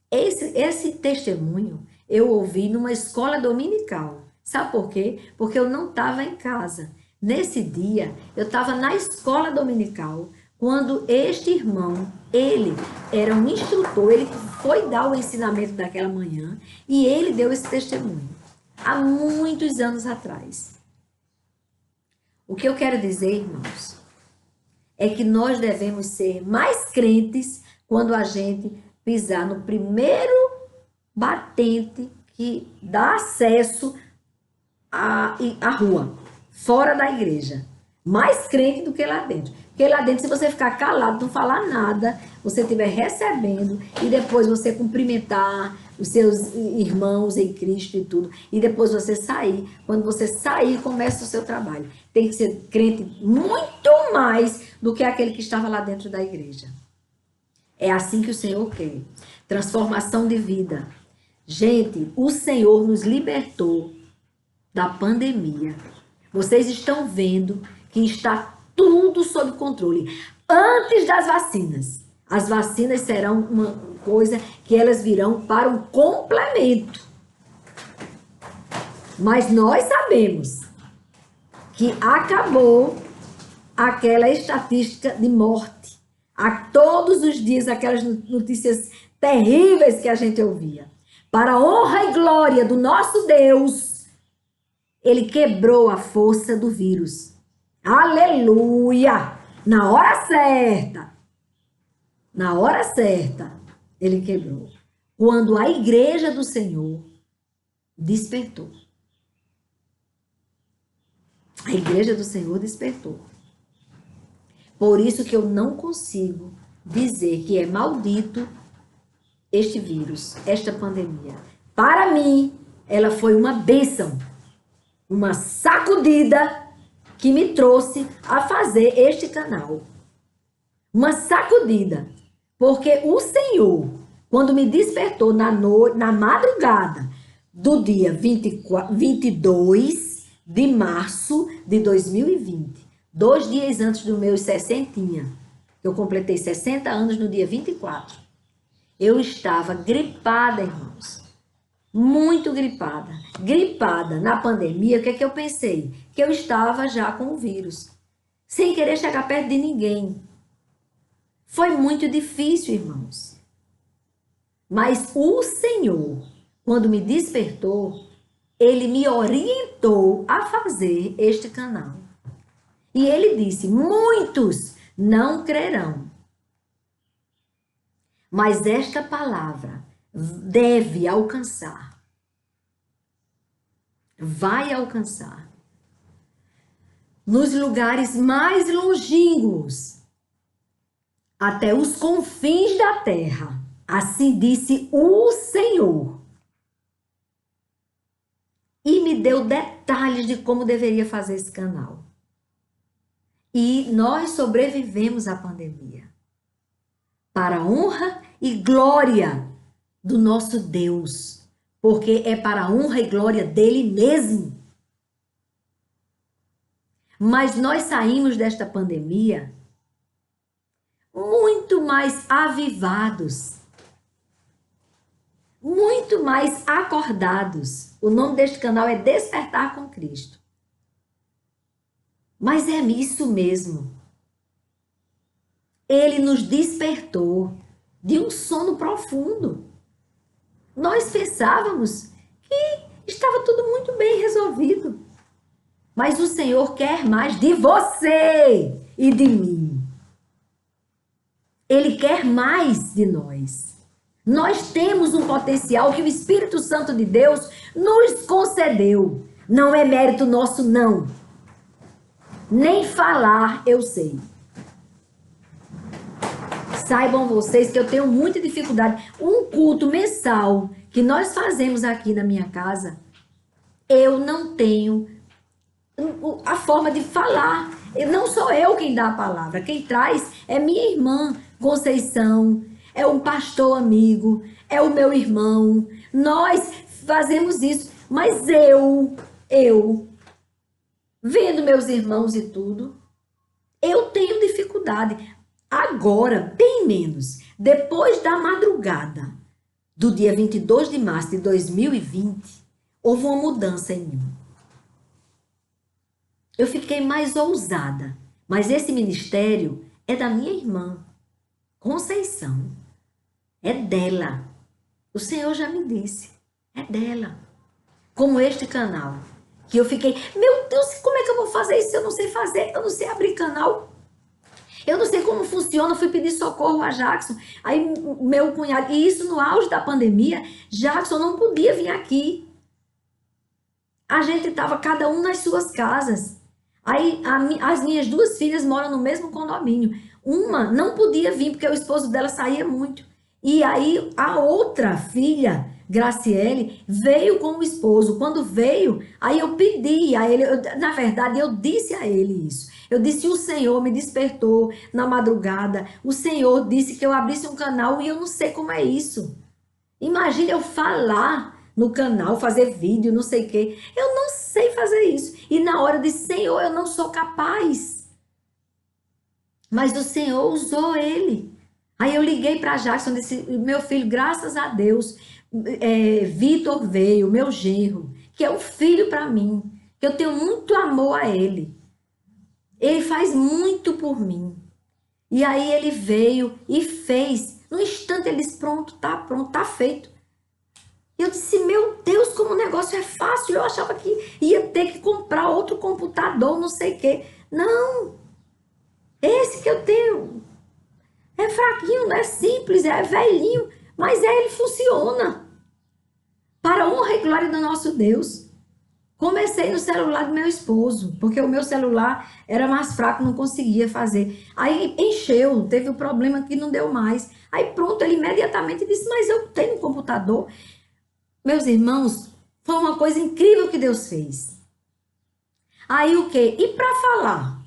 esse testemunho eu ouvi numa escola dominical. Sabe por quê? Porque eu não estava em casa. Nesse dia, eu estava na escola dominical, quando este irmão, ele era um instrutor, ele foi dar o ensinamento daquela manhã e ele deu esse testemunho, há muitos anos atrás. O que eu quero dizer, irmãos, é que nós devemos ser mais crentes quando a gente pisar no primeiro batente que dá acesso à rua, fora da igreja. Mais crente do que lá dentro. Porque lá dentro, se você ficar calado, não falar nada, você estiver recebendo e depois você cumprimentar os seus irmãos em Cristo e tudo, e depois você sair, quando você sair, começa o seu trabalho. Tem que ser crente muito mais do que aquele que estava lá dentro da igreja. É assim que o Senhor quer. Transformação de vida. Gente, o Senhor nos libertou da pandemia. Vocês estão vendo que está tudo sob controle. Antes das vacinas. As vacinas serão uma coisa que elas virão para um complemento. Mas nós sabemos que acabou aquela estatística de morte. A todos os dias, aquelas notícias terríveis que a gente ouvia. Para a honra e glória do nosso Deus, ele quebrou a força do vírus. Aleluia! Na hora certa. Na hora certa, ele quebrou. Quando a igreja do Senhor despertou. A igreja do Senhor despertou. Por isso que eu não consigo dizer que é maldito este vírus, esta pandemia. Para mim, ela foi uma bênção, uma sacudida que me trouxe a fazer este canal. Uma sacudida, porque o Senhor, quando me despertou na madrugada do dia 22 de março de 2020, 2 dias antes dos meus 60, eu completei 60 anos no dia 24, eu estava gripada, irmãos. Muito gripada. Gripada na pandemia, o que é que eu pensei? Que eu estava já com o vírus. Sem querer chegar perto de ninguém. Foi muito difícil, irmãos. Mas o Senhor, quando me despertou, ele me orientou a fazer este canal. E ele disse: muitos não crerão. Mas esta palavra deve alcançar. Vai alcançar. Nos lugares mais longínquos, até os confins da terra. Assim disse o Senhor. E me deu detalhes de como deveria fazer esse canal. E nós sobrevivemos à pandemia. Para a honra e glória do nosso Deus. Porque é para a honra e glória dele mesmo. Mas nós saímos desta pandemia muito mais avivados, muito mais acordados. O nome deste canal é Despertar com Cristo. Mas é isso mesmo. Ele nos despertou de um sono profundo. Nós pensávamos que estava tudo muito bem resolvido. Mas o Senhor quer mais de você e de mim. Ele quer mais de nós. Nós temos um potencial que o Espírito Santo de Deus nos concedeu. Não é mérito nosso, não. Nem falar eu sei. Saibam vocês que eu tenho muita dificuldade. Um culto mensal que nós fazemos aqui na minha casa, eu não tenho a forma de falar. Não sou eu quem dá a palavra. Quem traz é minha irmã Conceição, é um pastor amigo, é o meu irmão. Nós fazemos isso. Mas eu, vendo meus irmãos e tudo, eu tenho dificuldade. Agora, bem menos, depois da madrugada do dia 22 de março de 2020, houve uma mudança em mim. Eu fiquei mais ousada, mas esse ministério é da minha irmã, Conceição. É dela. O Senhor já me disse, é dela. Como este canal, que eu fiquei, meu Deus, como é que eu vou fazer isso? Eu não sei fazer, eu não sei abrir canal. Eu não sei como funciona, eu fui pedir socorro a Jackson. Aí meu cunhado, e isso no auge da pandemia, Jackson não podia vir aqui. A gente estava cada um nas suas casas. Aí as minhas duas filhas moram no mesmo condomínio. Uma não podia vir porque o esposo dela saía muito. E aí a outra filha, Graciele, veio com o esposo. Quando veio, aí eu pedi a ele, na verdade eu disse a ele isso. Eu disse, o Senhor me despertou na madrugada. O Senhor disse que eu abrisse um canal e eu não sei como é isso. Imagina eu falar no canal, fazer vídeo, não sei o quê. Eu não sei fazer isso. E na hora eu disse, Senhor, eu não sou capaz. Mas o Senhor usou ele. Aí eu liguei para Jackson e disse, meu filho, graças a Deus, Vitor veio, meu genro, que é um filho para mim, que eu tenho muito amor a ele. Ele faz muito por mim. E aí ele veio e fez. No instante ele disse, pronto, tá feito. Eu disse, meu Deus, como o negócio é fácil. Eu achava que ia ter que comprar outro computador, não sei o quê. Não. Esse que eu tenho é fraquinho, é simples, é velhinho. Mas ele funciona. Para a honra e glória do nosso Deus. Comecei no celular do meu esposo, porque o meu celular era mais fraco, não conseguia fazer. Aí encheu, teve um problema que não deu mais. Aí pronto, ele imediatamente disse, mas eu tenho um computador. Meus irmãos, foi uma coisa incrível que Deus fez. Aí o quê? E para falar?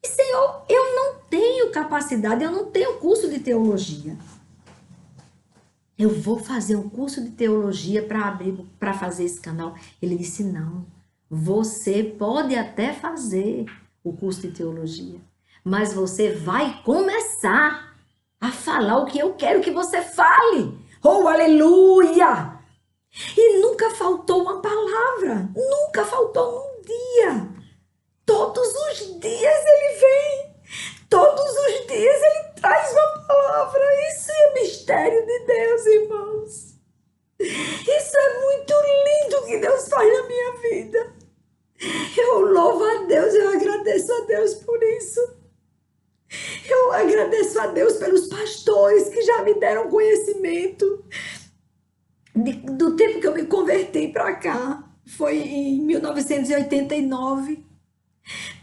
E, Senhor, eu não tenho capacidade, eu não tenho curso de teologia. Eu vou fazer um curso de teologia para fazer esse canal. Ele disse, não, você pode até fazer o curso de teologia, mas você vai começar a falar o que eu quero que você fale. Oh, aleluia! E nunca faltou uma palavra, nunca faltou um dia. Todos os dias ele vem, todos os dias ele traz uma palavra. Isso é mistério de Deus, irmãos. Isso é muito lindo que Deus faz na minha vida. Eu louvo a Deus, eu agradeço a Deus por isso. Eu agradeço a Deus pelos pastores que já me deram conhecimento. Do tempo que eu me converti para cá, foi em 1989.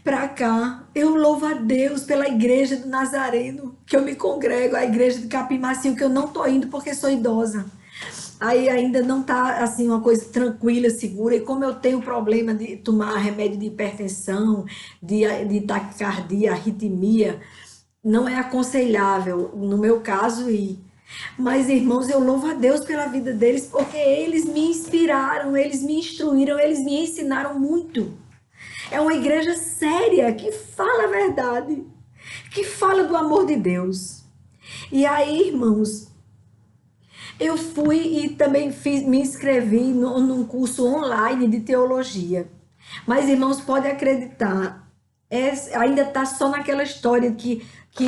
Para cá, eu louvo a Deus pela igreja do Nazareno, que eu me congrego, a igreja de Capim Macio, que eu não tô indo porque sou idosa. Aí ainda não tá assim uma coisa tranquila, segura, e como eu tenho problema de tomar remédio de hipertensão, de taquicardia, arritmia, não é aconselhável, no meu caso, ir. Mas, irmãos, eu louvo a Deus pela vida deles, porque eles me inspiraram, eles me instruíram, eles me ensinaram muito. É uma igreja séria, que fala a verdade, que fala do amor de Deus. E aí, irmãos, eu fui e também me inscrevi num curso online de teologia. Mas, irmãos, pode acreditar, ainda está só naquela história que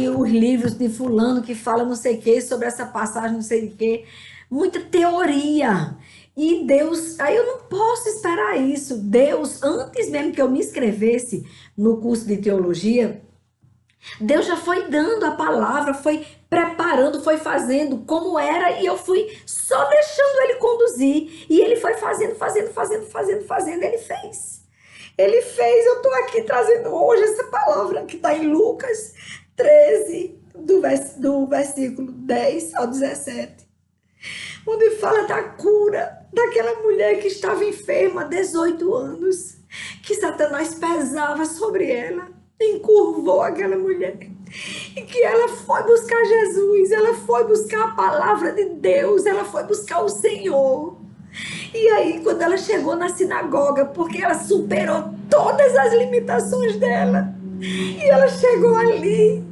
os livros de fulano que fala não sei o que, sobre essa passagem não sei o que, muita teoria. E Deus, aí eu não posso esperar isso. Deus, antes mesmo que eu me inscrevesse no curso de teologia, Deus já foi dando a palavra, foi preparando, foi fazendo como era, e eu fui só deixando ele conduzir. E ele foi fazendo, ele fez. Ele fez, eu estou aqui trazendo hoje essa palavra que está em Lucas 13, do versículo 10 ao 17, onde fala da cura daquela mulher que estava enferma há 18 anos, que Satanás pesava sobre ela, encurvou aquela mulher, e que ela foi buscar Jesus, ela foi buscar a palavra de Deus, ela foi buscar o Senhor. E aí, quando ela chegou na sinagoga, porque ela superou todas as limitações dela, e ela chegou ali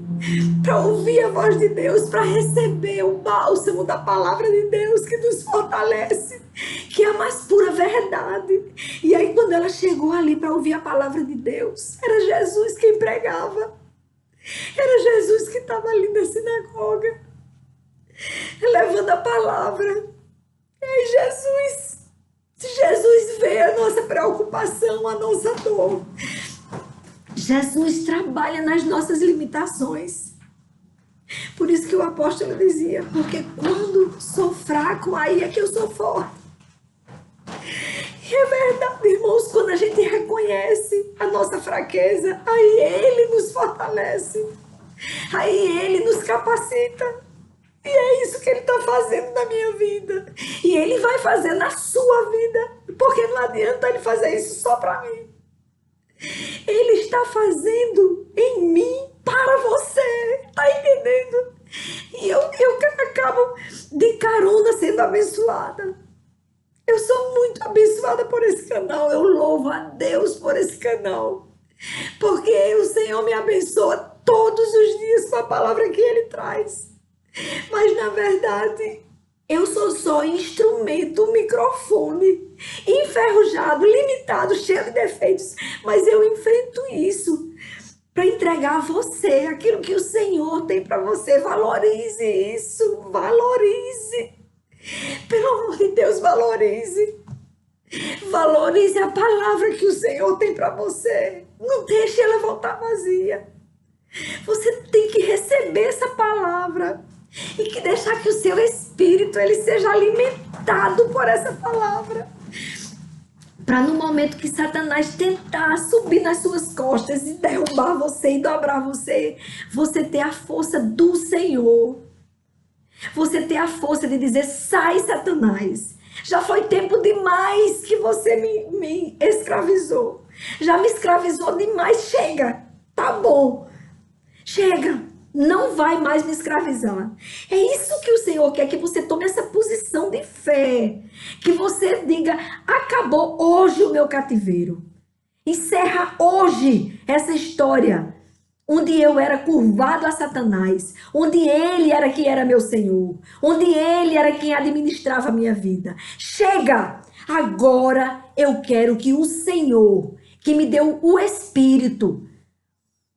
para ouvir a voz de Deus, para receber o bálsamo da palavra de Deus que nos fortalece, que é a mais pura verdade. E aí, quando ela chegou ali para ouvir a palavra de Deus, era Jesus quem pregava, era Jesus que estava ali na sinagoga, levando a palavra. E aí, Jesus vê a nossa preocupação, a nossa dor. Jesus trabalha nas nossas limitações. Por isso que o apóstolo dizia, porque quando sou fraco, aí é que eu sou forte. E é verdade, irmãos, quando a gente reconhece a nossa fraqueza, aí Ele nos fortalece, aí Ele nos capacita. E é isso que Ele está fazendo na minha vida. E Ele vai fazer na sua vida, porque não adianta Ele fazer isso só para mim. Ele está fazendo em mim para você, tá entendendo? E eu acabo de carona sendo abençoada. Eu sou muito abençoada por esse canal, eu louvo a Deus por esse canal, porque o Senhor me abençoa todos os dias com a palavra que Ele traz. Mas na verdade, eu sou só instrumento, um microfone, enferrujado, limitado, cheio de defeitos. Mas eu enfrento isso para entregar a você aquilo que o Senhor tem para você. Valorize isso, valorize. Pelo amor de Deus, valorize. Valorize a palavra que o Senhor tem para você. Não deixe ela voltar vazia. Você tem que receber essa palavra. E que deixar que o seu espírito ele seja alimentado por essa palavra. Para no momento que Satanás tentar subir nas suas costas e derrubar você e dobrar você, você ter a força do Senhor. Você ter a força de dizer, sai Satanás. Já foi tempo demais que você me escravizou. Já me escravizou demais, chega, tá bom. Chega. Não vai mais me escravizar. É isso que o Senhor quer, que você tome essa posição de fé. Que você diga, acabou hoje o meu cativeiro. Encerra hoje essa história, onde eu era curvado a Satanás, onde ele era quem era meu Senhor, onde ele era quem administrava a minha vida. Chega! Agora eu quero que o Senhor, que me deu o Espírito,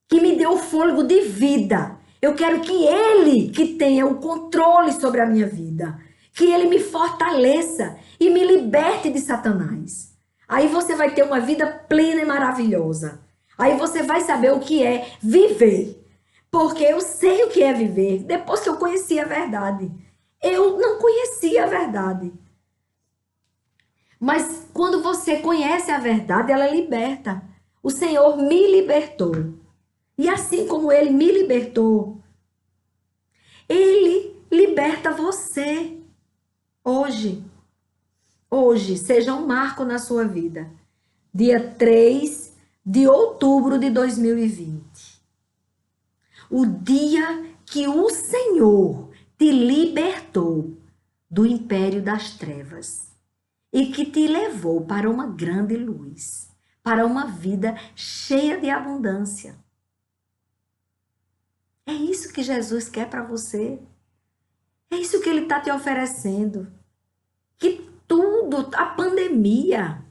que me deu o fôlego de vida, eu quero que Ele que tenha o controle sobre a minha vida, que Ele me fortaleça e me liberte de Satanás. Aí você vai ter uma vida plena e maravilhosa. Aí você vai saber o que é viver. Porque eu sei o que é viver depois que eu conheci a verdade. Eu não conhecia a verdade. Mas quando você conhece a verdade, ela liberta. O Senhor me libertou. E assim como Ele me libertou, Ele liberta você hoje. Hoje, seja um marco na sua vida. Dia 3 de outubro de 2020. O dia que o Senhor te libertou do império das trevas e que te levou para uma grande luz, para uma vida cheia de abundância. É isso que Jesus quer para você. É isso que Ele está te oferecendo. Que tudo, a pandemia,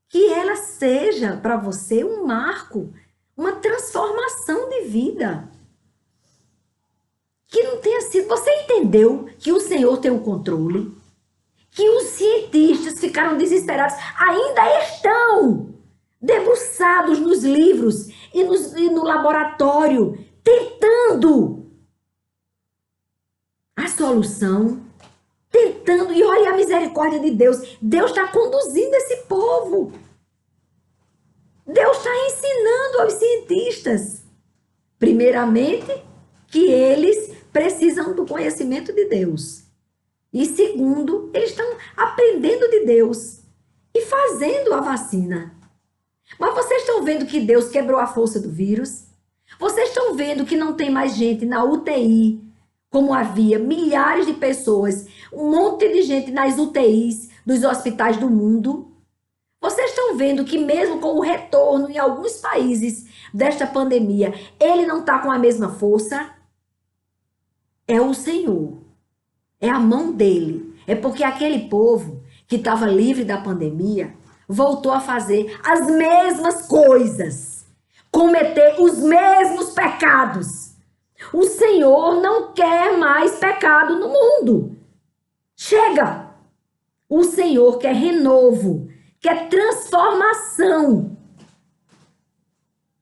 que ela seja para você um marco, uma transformação de vida. Que não tenha sido. Você entendeu que o Senhor tem o controle? Que os cientistas ficaram desesperados, ainda estão debruçados nos livros e no laboratório, tentando a solução, tentando, e olha a misericórdia de Deus. Deus está conduzindo esse povo. Deus está ensinando aos cientistas, primeiramente, que eles precisam do conhecimento de Deus. E segundo, eles estão aprendendo de Deus e fazendo a vacina. Mas vocês estão vendo que Deus quebrou a força do vírus? Vocês estão vendo que não tem mais gente na UTI, como havia milhares de pessoas, um monte de gente nas UTIs dos hospitais do mundo? Vocês estão vendo que mesmo com o retorno em alguns países desta pandemia, ele não está com a mesma força? É o Senhor. É a mão dele. É porque aquele povo que estava livre da pandemia voltou a fazer as mesmas coisas, cometer os mesmos pecados. O Senhor não quer mais pecado no mundo. Chega! O Senhor quer renovo, quer transformação.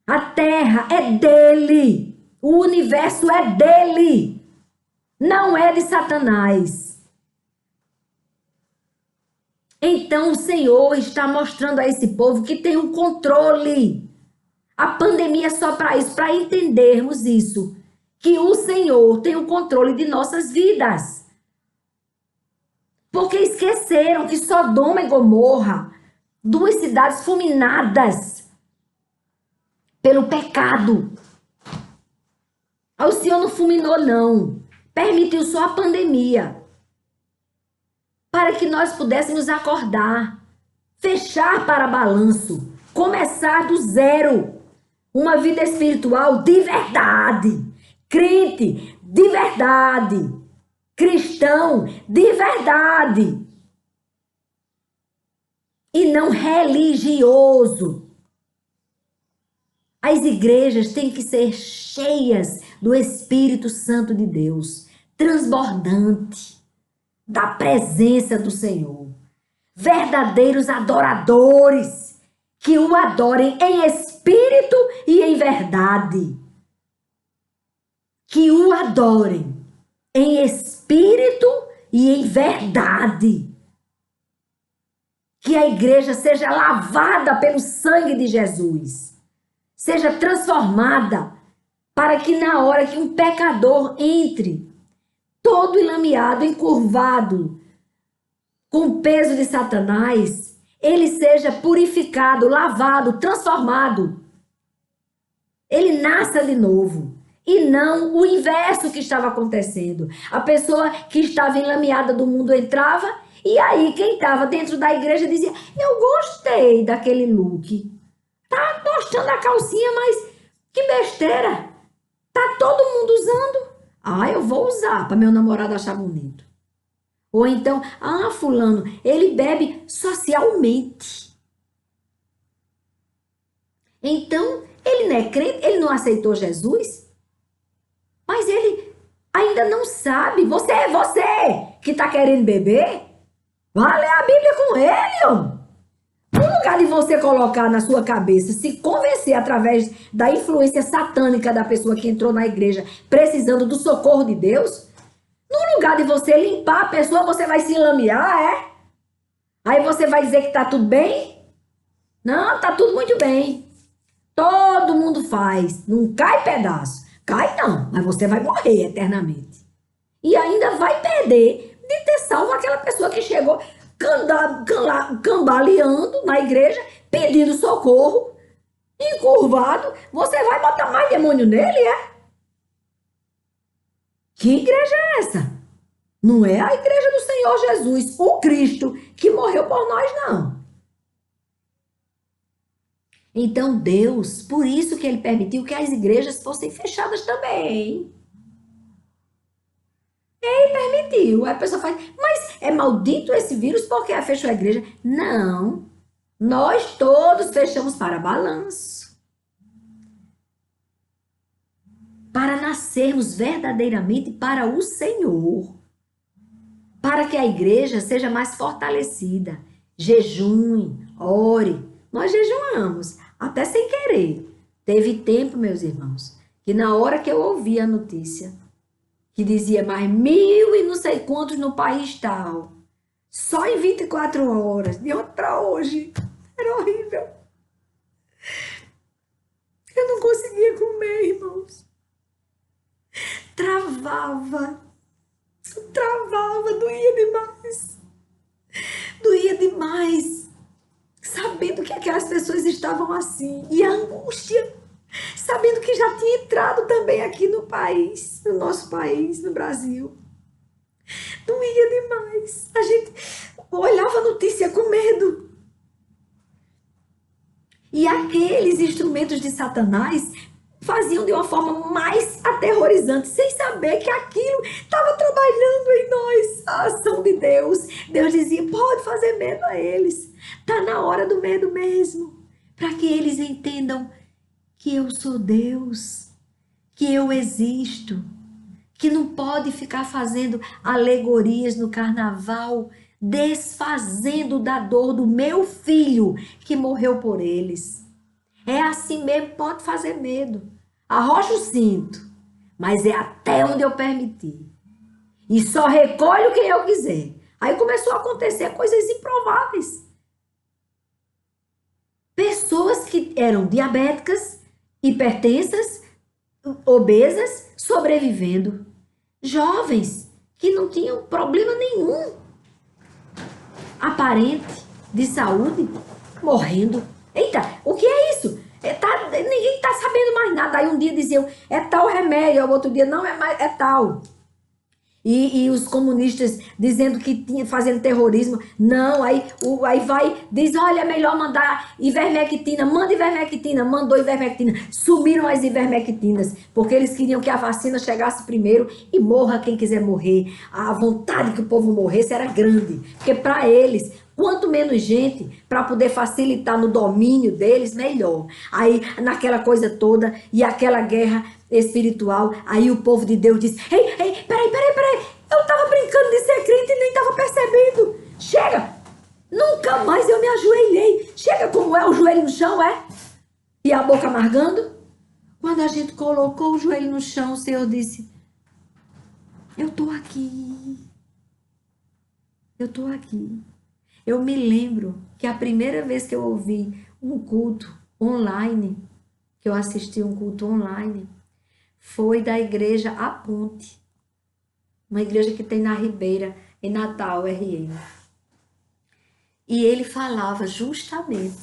A terra é dele, o universo é dele, não é de Satanás. Então o Senhor está mostrando a esse povo que tem um controle. A pandemia é só para isso, para entendermos isso, que o Senhor tem o controle de nossas vidas. Porque esqueceram que Sodoma e Gomorra, duas cidades fulminadas pelo pecado. O Senhor não fulminou, não. Permitiu só a pandemia, para que nós pudéssemos acordar, fechar para balanço, começar do zero, uma vida espiritual de verdade, crente de verdade, cristão de verdade, e não religioso. As igrejas têm que ser cheias do Espírito Santo de Deus, transbordante da presença do Senhor. Verdadeiros adoradores que o adorem em espírito e em verdade. Que o adorem em espírito e em verdade. Que a igreja seja lavada pelo sangue de Jesus. Seja transformada para que na hora que um pecador entre, todo enlameado, encurvado, com o peso de Satanás, ele seja purificado, lavado, transformado. Ele nasça de novo. E não o inverso que estava acontecendo. A pessoa que estava enlameada do mundo entrava, e aí quem estava dentro da igreja dizia: eu gostei daquele look. Tá mostrando a calcinha, mas que besteira. Tá todo mundo usando. Ah, eu vou usar para meu namorado achar bonito. Ou então, fulano, ele bebe socialmente. Então, ele não é crente, ele não aceitou Jesus, mas ele ainda não sabe. Você que está querendo beber, vá ler a Bíblia com ele, homem. No lugar de você colocar na sua cabeça, se convencer através da influência satânica da pessoa que entrou na igreja precisando do socorro de Deus, no lugar de você limpar a pessoa, você vai se enlamear, é? Aí você vai dizer que tá tudo bem? Não, tá tudo muito bem. Todo mundo faz. Não cai pedaço. Cai não, mas você vai morrer eternamente. E ainda vai perder de ter salvo aquela pessoa que chegou cambaleando na igreja, pedindo socorro, encurvado. Você vai botar mais demônio nele, é? Que igreja é essa? Não é a igreja do Senhor Jesus, o Cristo, que morreu por nós, não. Então Deus, por isso que ele permitiu que as igrejas fossem fechadas também. Permitiu. Aí a pessoa fala, mas é maldito esse vírus porque fechou a igreja? Não. Nós todos fechamos para balanço. Para nascermos verdadeiramente para o Senhor. Para que a igreja seja mais fortalecida. Jejue, ore. Nós jejuamos, até sem querer. Teve tempo, meus irmãos, que na hora que eu ouvi a notícia, que dizia mais 1.000 e não sei quantos no país tal, só em 24 horas, de ontem para hoje, era horrível. Eu não conseguia comer, irmãos. Travava, doía demais. Doía demais. Sabendo que aquelas pessoas estavam assim. E a angústia, sabendo que já tinha entrado também aqui no país, no nosso país, no Brasil. Doía demais. A gente olhava a notícia com medo. E aqueles instrumentos de Satanás faziam de uma forma mais aterrorizante, sem saber que aquilo estava trabalhando em nós, a ação de Deus. Deus dizia, pode fazer medo a eles. Está na hora do medo mesmo, para que eles entendam que eu sou Deus, que eu existo, que não pode ficar fazendo alegorias no carnaval, desfazendo da dor do meu filho que morreu por eles. É assim mesmo, pode fazer medo. Arrocha o cinto, mas é até onde eu permitir. E só recolho quem eu quiser. Aí começou a acontecer coisas improváveis. Pessoas que eram diabéticas, hipertensas, obesas, sobrevivendo. Jovens que não tinham problema nenhum aparente de saúde, morrendo. Eita, o que é isso? Ninguém está sabendo mais nada. Aí um dia diziam, é tal remédio, o outro dia não é mais, é tal. E os comunistas dizendo que tinha, fazendo terrorismo. Não, aí vai, diz, olha, é melhor mandar ivermectina, manda ivermectina, mandou ivermectina. Sumiram as ivermectinas, porque eles queriam que a vacina chegasse primeiro e morra quem quiser morrer. A vontade que o povo morresse era grande, porque para eles, quanto menos gente, para poder facilitar no domínio deles, melhor. Aí, naquela coisa toda, e aquela guerra espiritual, aí o povo de Deus diz, ei, peraí, eu tava brincando de ser crente e nem tava percebendo. Chega, nunca mais eu me ajoelhei. Chega como é, o joelho no chão, é? E a boca amargando. Quando a gente colocou o joelho no chão, o Senhor disse, eu tô aqui. Eu tô aqui. Eu me lembro que a primeira vez que eu ouvi um culto online, que eu assisti um culto online, foi da igreja A Ponte, uma igreja que tem na Ribeira, em Natal, RN. E ele falava justamente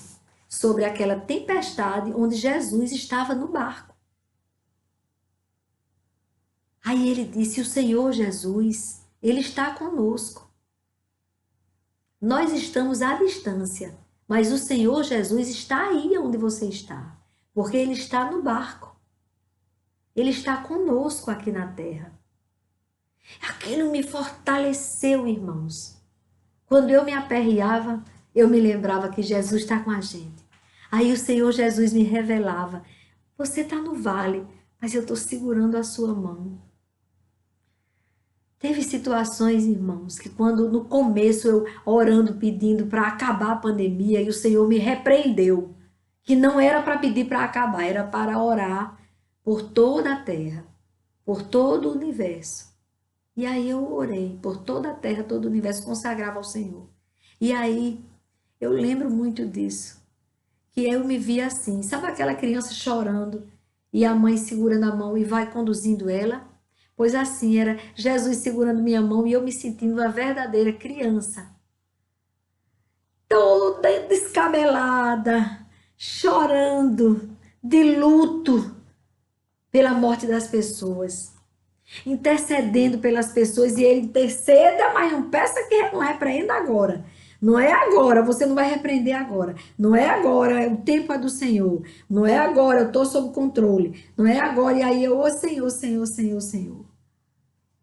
sobre aquela tempestade onde Jesus estava no barco. Aí ele disse, o Senhor Jesus, Ele está conosco. Nós estamos à distância, mas o Senhor Jesus está aí onde você está, porque Ele está no barco. Ele está conosco aqui na terra. Aquilo me fortaleceu, irmãos. Quando eu me aperreava, eu me lembrava que Jesus está com a gente. Aí o Senhor Jesus me revelava, você está no vale, mas eu estou segurando a sua mão. Teve situações, irmãos, que quando no começo eu orando, pedindo para acabar a pandemia, e o Senhor me repreendeu, que não era para pedir para acabar, era para orar por toda a terra, por todo o universo. E aí eu orei por toda a terra, todo o universo, consagrava ao Senhor. E aí eu lembro muito disso, que eu me via assim, sabe aquela criança chorando e a mãe segurando a mão e vai conduzindo ela? Pois assim, era Jesus segurando minha mão e eu me sentindo uma verdadeira criança. Toda descabelada, chorando, de luto pela morte das pessoas. Intercedendo pelas pessoas e ele interceda, mas não peça que não repreenda agora. Não é agora, você não vai repreender agora. Não é agora, o tempo é do Senhor. Não é agora, eu estou sob controle. Não é agora, e aí eu, ô Senhor, Senhor, Senhor, Senhor.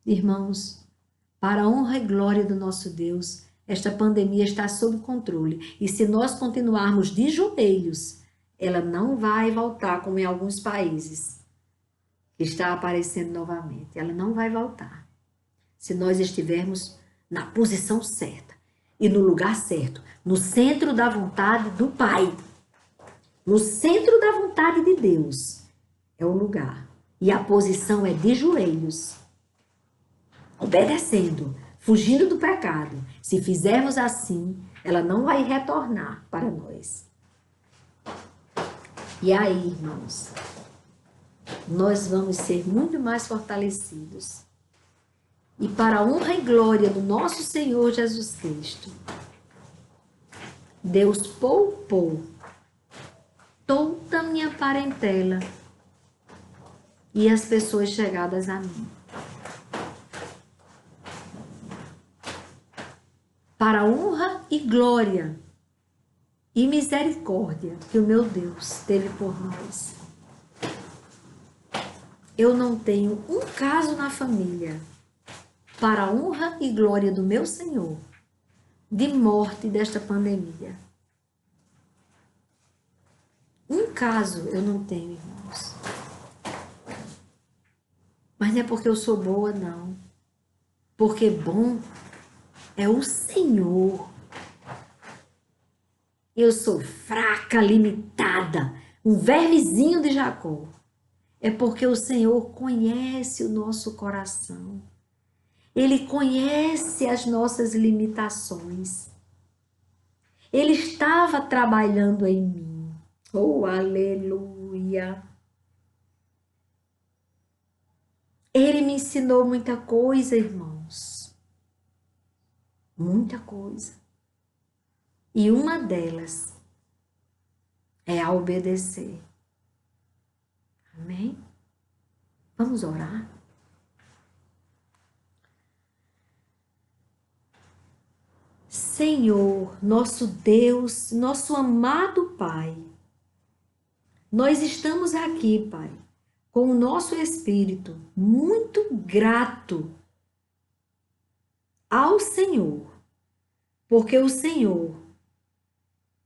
Irmãos, para a honra e glória do nosso Deus, esta pandemia está sob controle. E se nós continuarmos de joelhos, ela não vai voltar como em alguns países que está aparecendo novamente. Ela não vai voltar. Se nós estivermos na posição certa e no lugar certo, no centro da vontade do Pai, no centro da vontade de Deus, é o lugar. E a posição é de joelhos, obedecendo, fugindo do pecado. Se fizermos assim, ela não vai retornar para nós. E aí, irmãos, nós vamos ser muito mais fortalecidos. E para a honra e glória do nosso Senhor Jesus Cristo, Deus poupou toda a minha parentela e as pessoas chegadas a mim. Para a honra e glória e misericórdia que o meu Deus teve por nós. Eu não tenho um caso na família, para a honra e glória do meu Senhor, de morte desta pandemia. Um caso eu não tenho, irmãos. Mas não é porque eu sou boa, não. Porque bom é o Senhor. Eu sou fraca, limitada, um vermezinho de Jacó. É porque o Senhor conhece o nosso coração. Ele conhece as nossas limitações. Ele estava trabalhando em mim. Oh, aleluia! Ele me ensinou muita coisa, irmãos. Muita coisa. E uma delas é a obedecer. Amém? Vamos orar? Senhor, nosso Deus, nosso amado Pai, nós estamos aqui, Pai, com o nosso espírito muito grato ao Senhor, porque o Senhor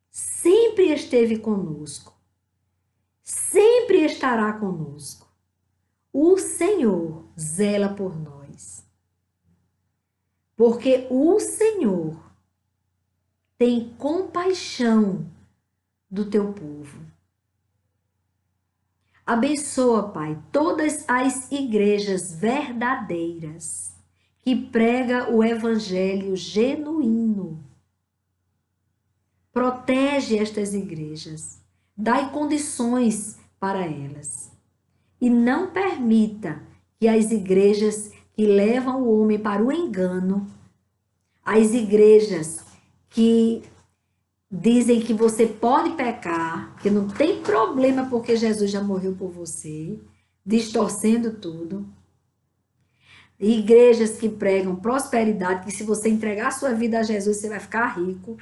sempre esteve conosco, sempre estará conosco. O Senhor zela por nós, porque o Senhor tem compaixão do teu povo. Abençoa, Pai, todas as igrejas verdadeiras que prega o evangelho genuíno. Protege estas igrejas, dai condições para elas. E não permita que as igrejas que levam o homem para o engano, as igrejas que dizem que você pode pecar, que não tem problema porque Jesus já morreu por você, distorcendo tudo. Igrejas que pregam prosperidade, que se você entregar a sua vida a Jesus, você vai ficar rico.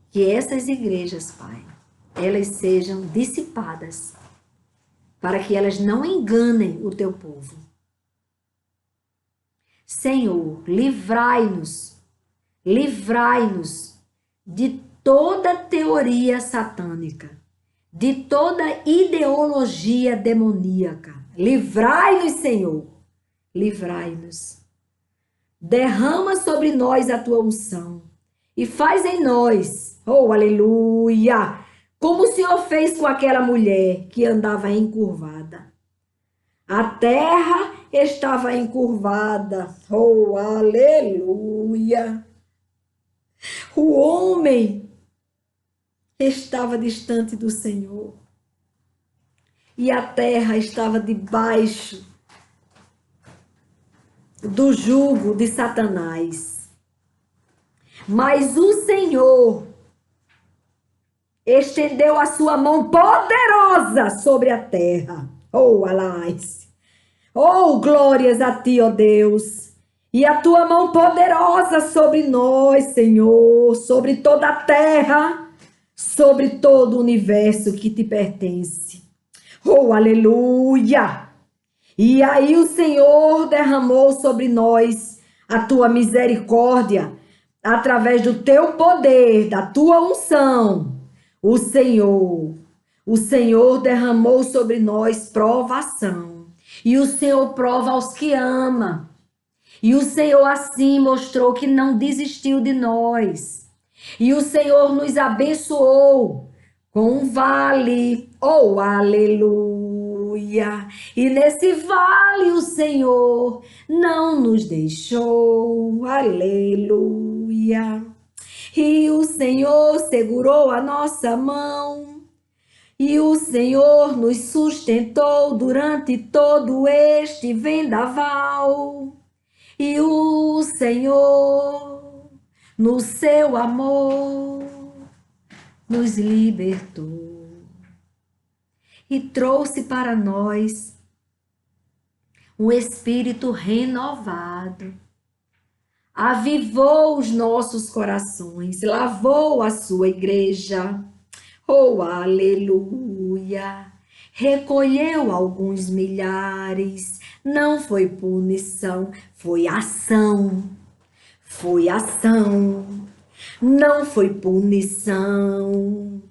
Que essas igrejas, Pai, elas sejam dissipadas, para que elas não enganem o teu povo. Senhor, livrai-nos de toda teoria satânica, de toda ideologia demoníaca. Livrai-nos, Senhor, livrai-nos. Derrama sobre nós a tua unção e faz em nós, oh aleluia, como o Senhor fez com aquela mulher que andava encurvada. A terra estava encurvada, oh aleluia. O homem estava distante do Senhor e a terra estava debaixo do jugo de Satanás. Mas o Senhor estendeu a sua mão poderosa sobre a terra. Oh, alás! Oh, glórias a ti, ó Deus! E a tua mão poderosa sobre nós, Senhor, sobre toda a terra, sobre todo o universo que te pertence. Oh, aleluia! E aí o Senhor derramou sobre nós a tua misericórdia, através do teu poder, da tua unção. O Senhor derramou sobre nós provação. E o Senhor prova aos que ama. E o Senhor assim mostrou que não desistiu de nós. E o Senhor nos abençoou com um vale. Oh, aleluia! E nesse vale o Senhor não nos deixou. Aleluia! E o Senhor segurou a nossa mão. E o Senhor nos sustentou durante todo este vendaval. E o Senhor, no seu amor, nos libertou e trouxe para nós um espírito renovado. Avivou os nossos corações, lavou a sua igreja. Oh, aleluia! Recolheu alguns milhares. Não foi punição, foi ação. Foi ação. Não foi punição.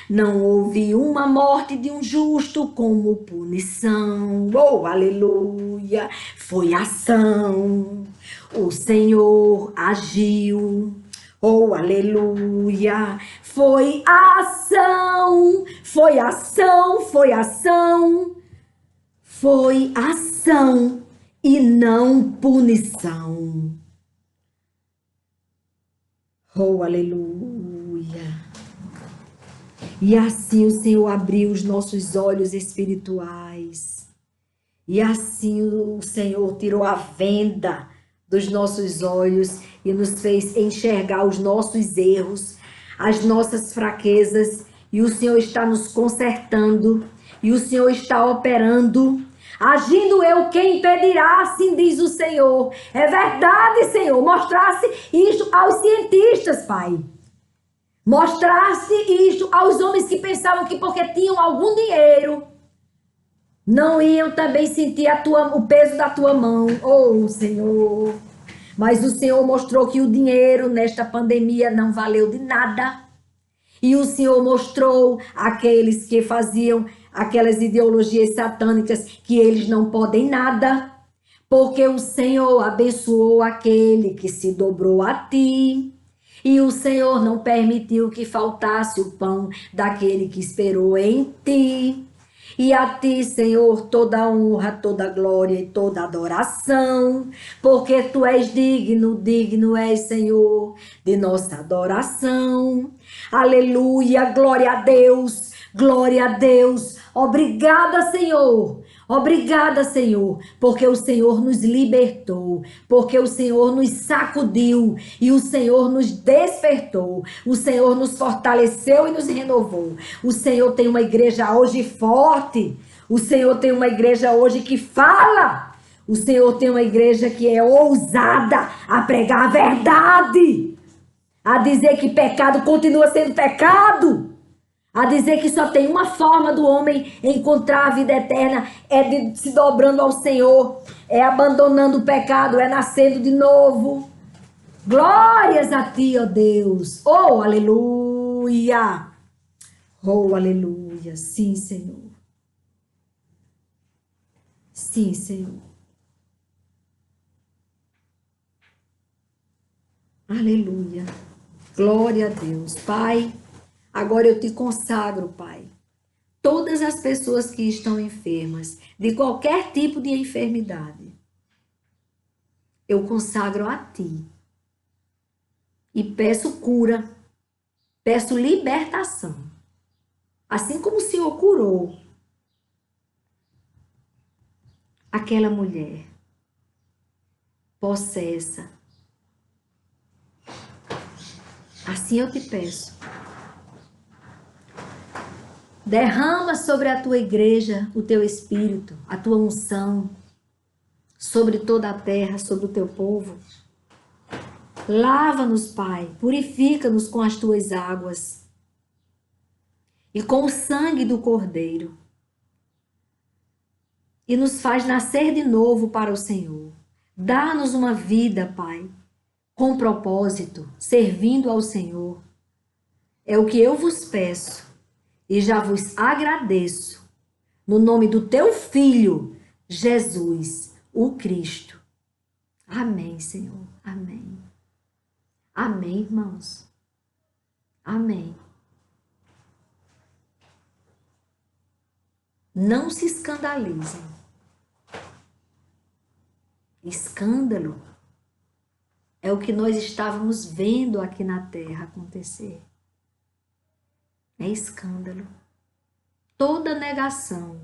Não houve uma morte de um justo como punição. Oh, aleluia! Foi ação. O Senhor agiu. Oh, aleluia! Foi ação. Foi ação. Foi ação. Foi ação e não punição. Oh, aleluia! E assim o Senhor abriu os nossos olhos espirituais. E assim o Senhor tirou a venda dos nossos olhos e nos fez enxergar os nossos erros, as nossas fraquezas. E o Senhor está nos consertando. E o Senhor está operando. Agindo eu, quem impedirá, assim diz o Senhor. É verdade, Senhor. Mostrasse isto aos cientistas, Pai. Mostrasse isto aos homens que pensavam que porque tinham algum dinheiro, não iam também sentir o peso da tua mão. Oh, Senhor. Mas o Senhor mostrou que o dinheiro nesta pandemia não valeu de nada. E o Senhor mostrou àqueles que faziam aquelas ideologias satânicas que eles não podem nada, porque o Senhor abençoou aquele que se dobrou a ti. E o Senhor não permitiu que faltasse o pão daquele que esperou em ti. E a ti, Senhor, toda honra, toda glória e toda adoração, porque tu és digno, digno és, Senhor, de nossa adoração. Aleluia, glória a Deus, glória a Deus. Obrigada, Senhor. Obrigada, Senhor, porque o Senhor nos libertou, porque o Senhor nos sacudiu e o Senhor nos despertou, o Senhor nos fortaleceu e nos renovou. O Senhor tem uma igreja hoje forte, o Senhor tem uma igreja hoje que fala, o Senhor tem uma igreja que é ousada a pregar a verdade, a dizer que pecado continua sendo pecado, a dizer que só tem uma forma do homem encontrar a vida eterna, é de se dobrando ao Senhor, é abandonando o pecado, é nascendo de novo. Glórias a ti, ó Deus. Oh, aleluia. Oh, aleluia. Sim, Senhor. Sim, Senhor. Aleluia. Glória a Deus. Pai, agora eu te consagro, Pai, todas as pessoas que estão enfermas, de qualquer tipo de enfermidade, eu consagro a ti. E peço cura, peço libertação. Assim como o Senhor curou aquela mulher possessa. Assim eu te peço. Derrama sobre a tua igreja o teu espírito, a tua unção. sobre toda a terra, sobre o teu povo. Lava-nos, Pai, purifica-nos com as tuas águas e com o sangue do Cordeiro, e nos faz nascer de novo para o Senhor. Dá-nos uma vida, Pai, com propósito, servindo ao Senhor. É o que eu vos peço e já vos agradeço, no nome do teu Filho, Jesus, o Cristo. Amém, Senhor. Amém. Amém, irmãos. Amém. Não se escandalizem. Escândalo é o que nós estávamos vendo aqui na terra acontecer. É escândalo. Toda negação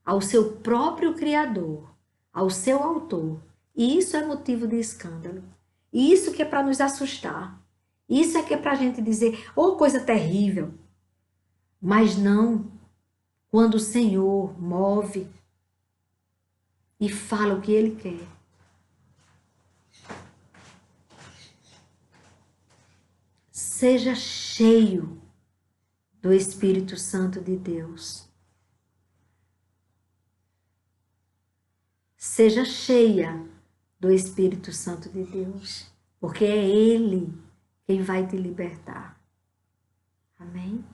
ao seu próprio Criador, ao seu autor, e isso é motivo de escândalo. E isso que é para nos assustar. Isso é que é para a gente dizer, oh, coisa terrível. Mas não quando o Senhor move e fala o que Ele quer. Seja cheio do Espírito Santo de Deus. Seja cheia do Espírito Santo de Deus, porque é Ele quem vai te libertar. Amém?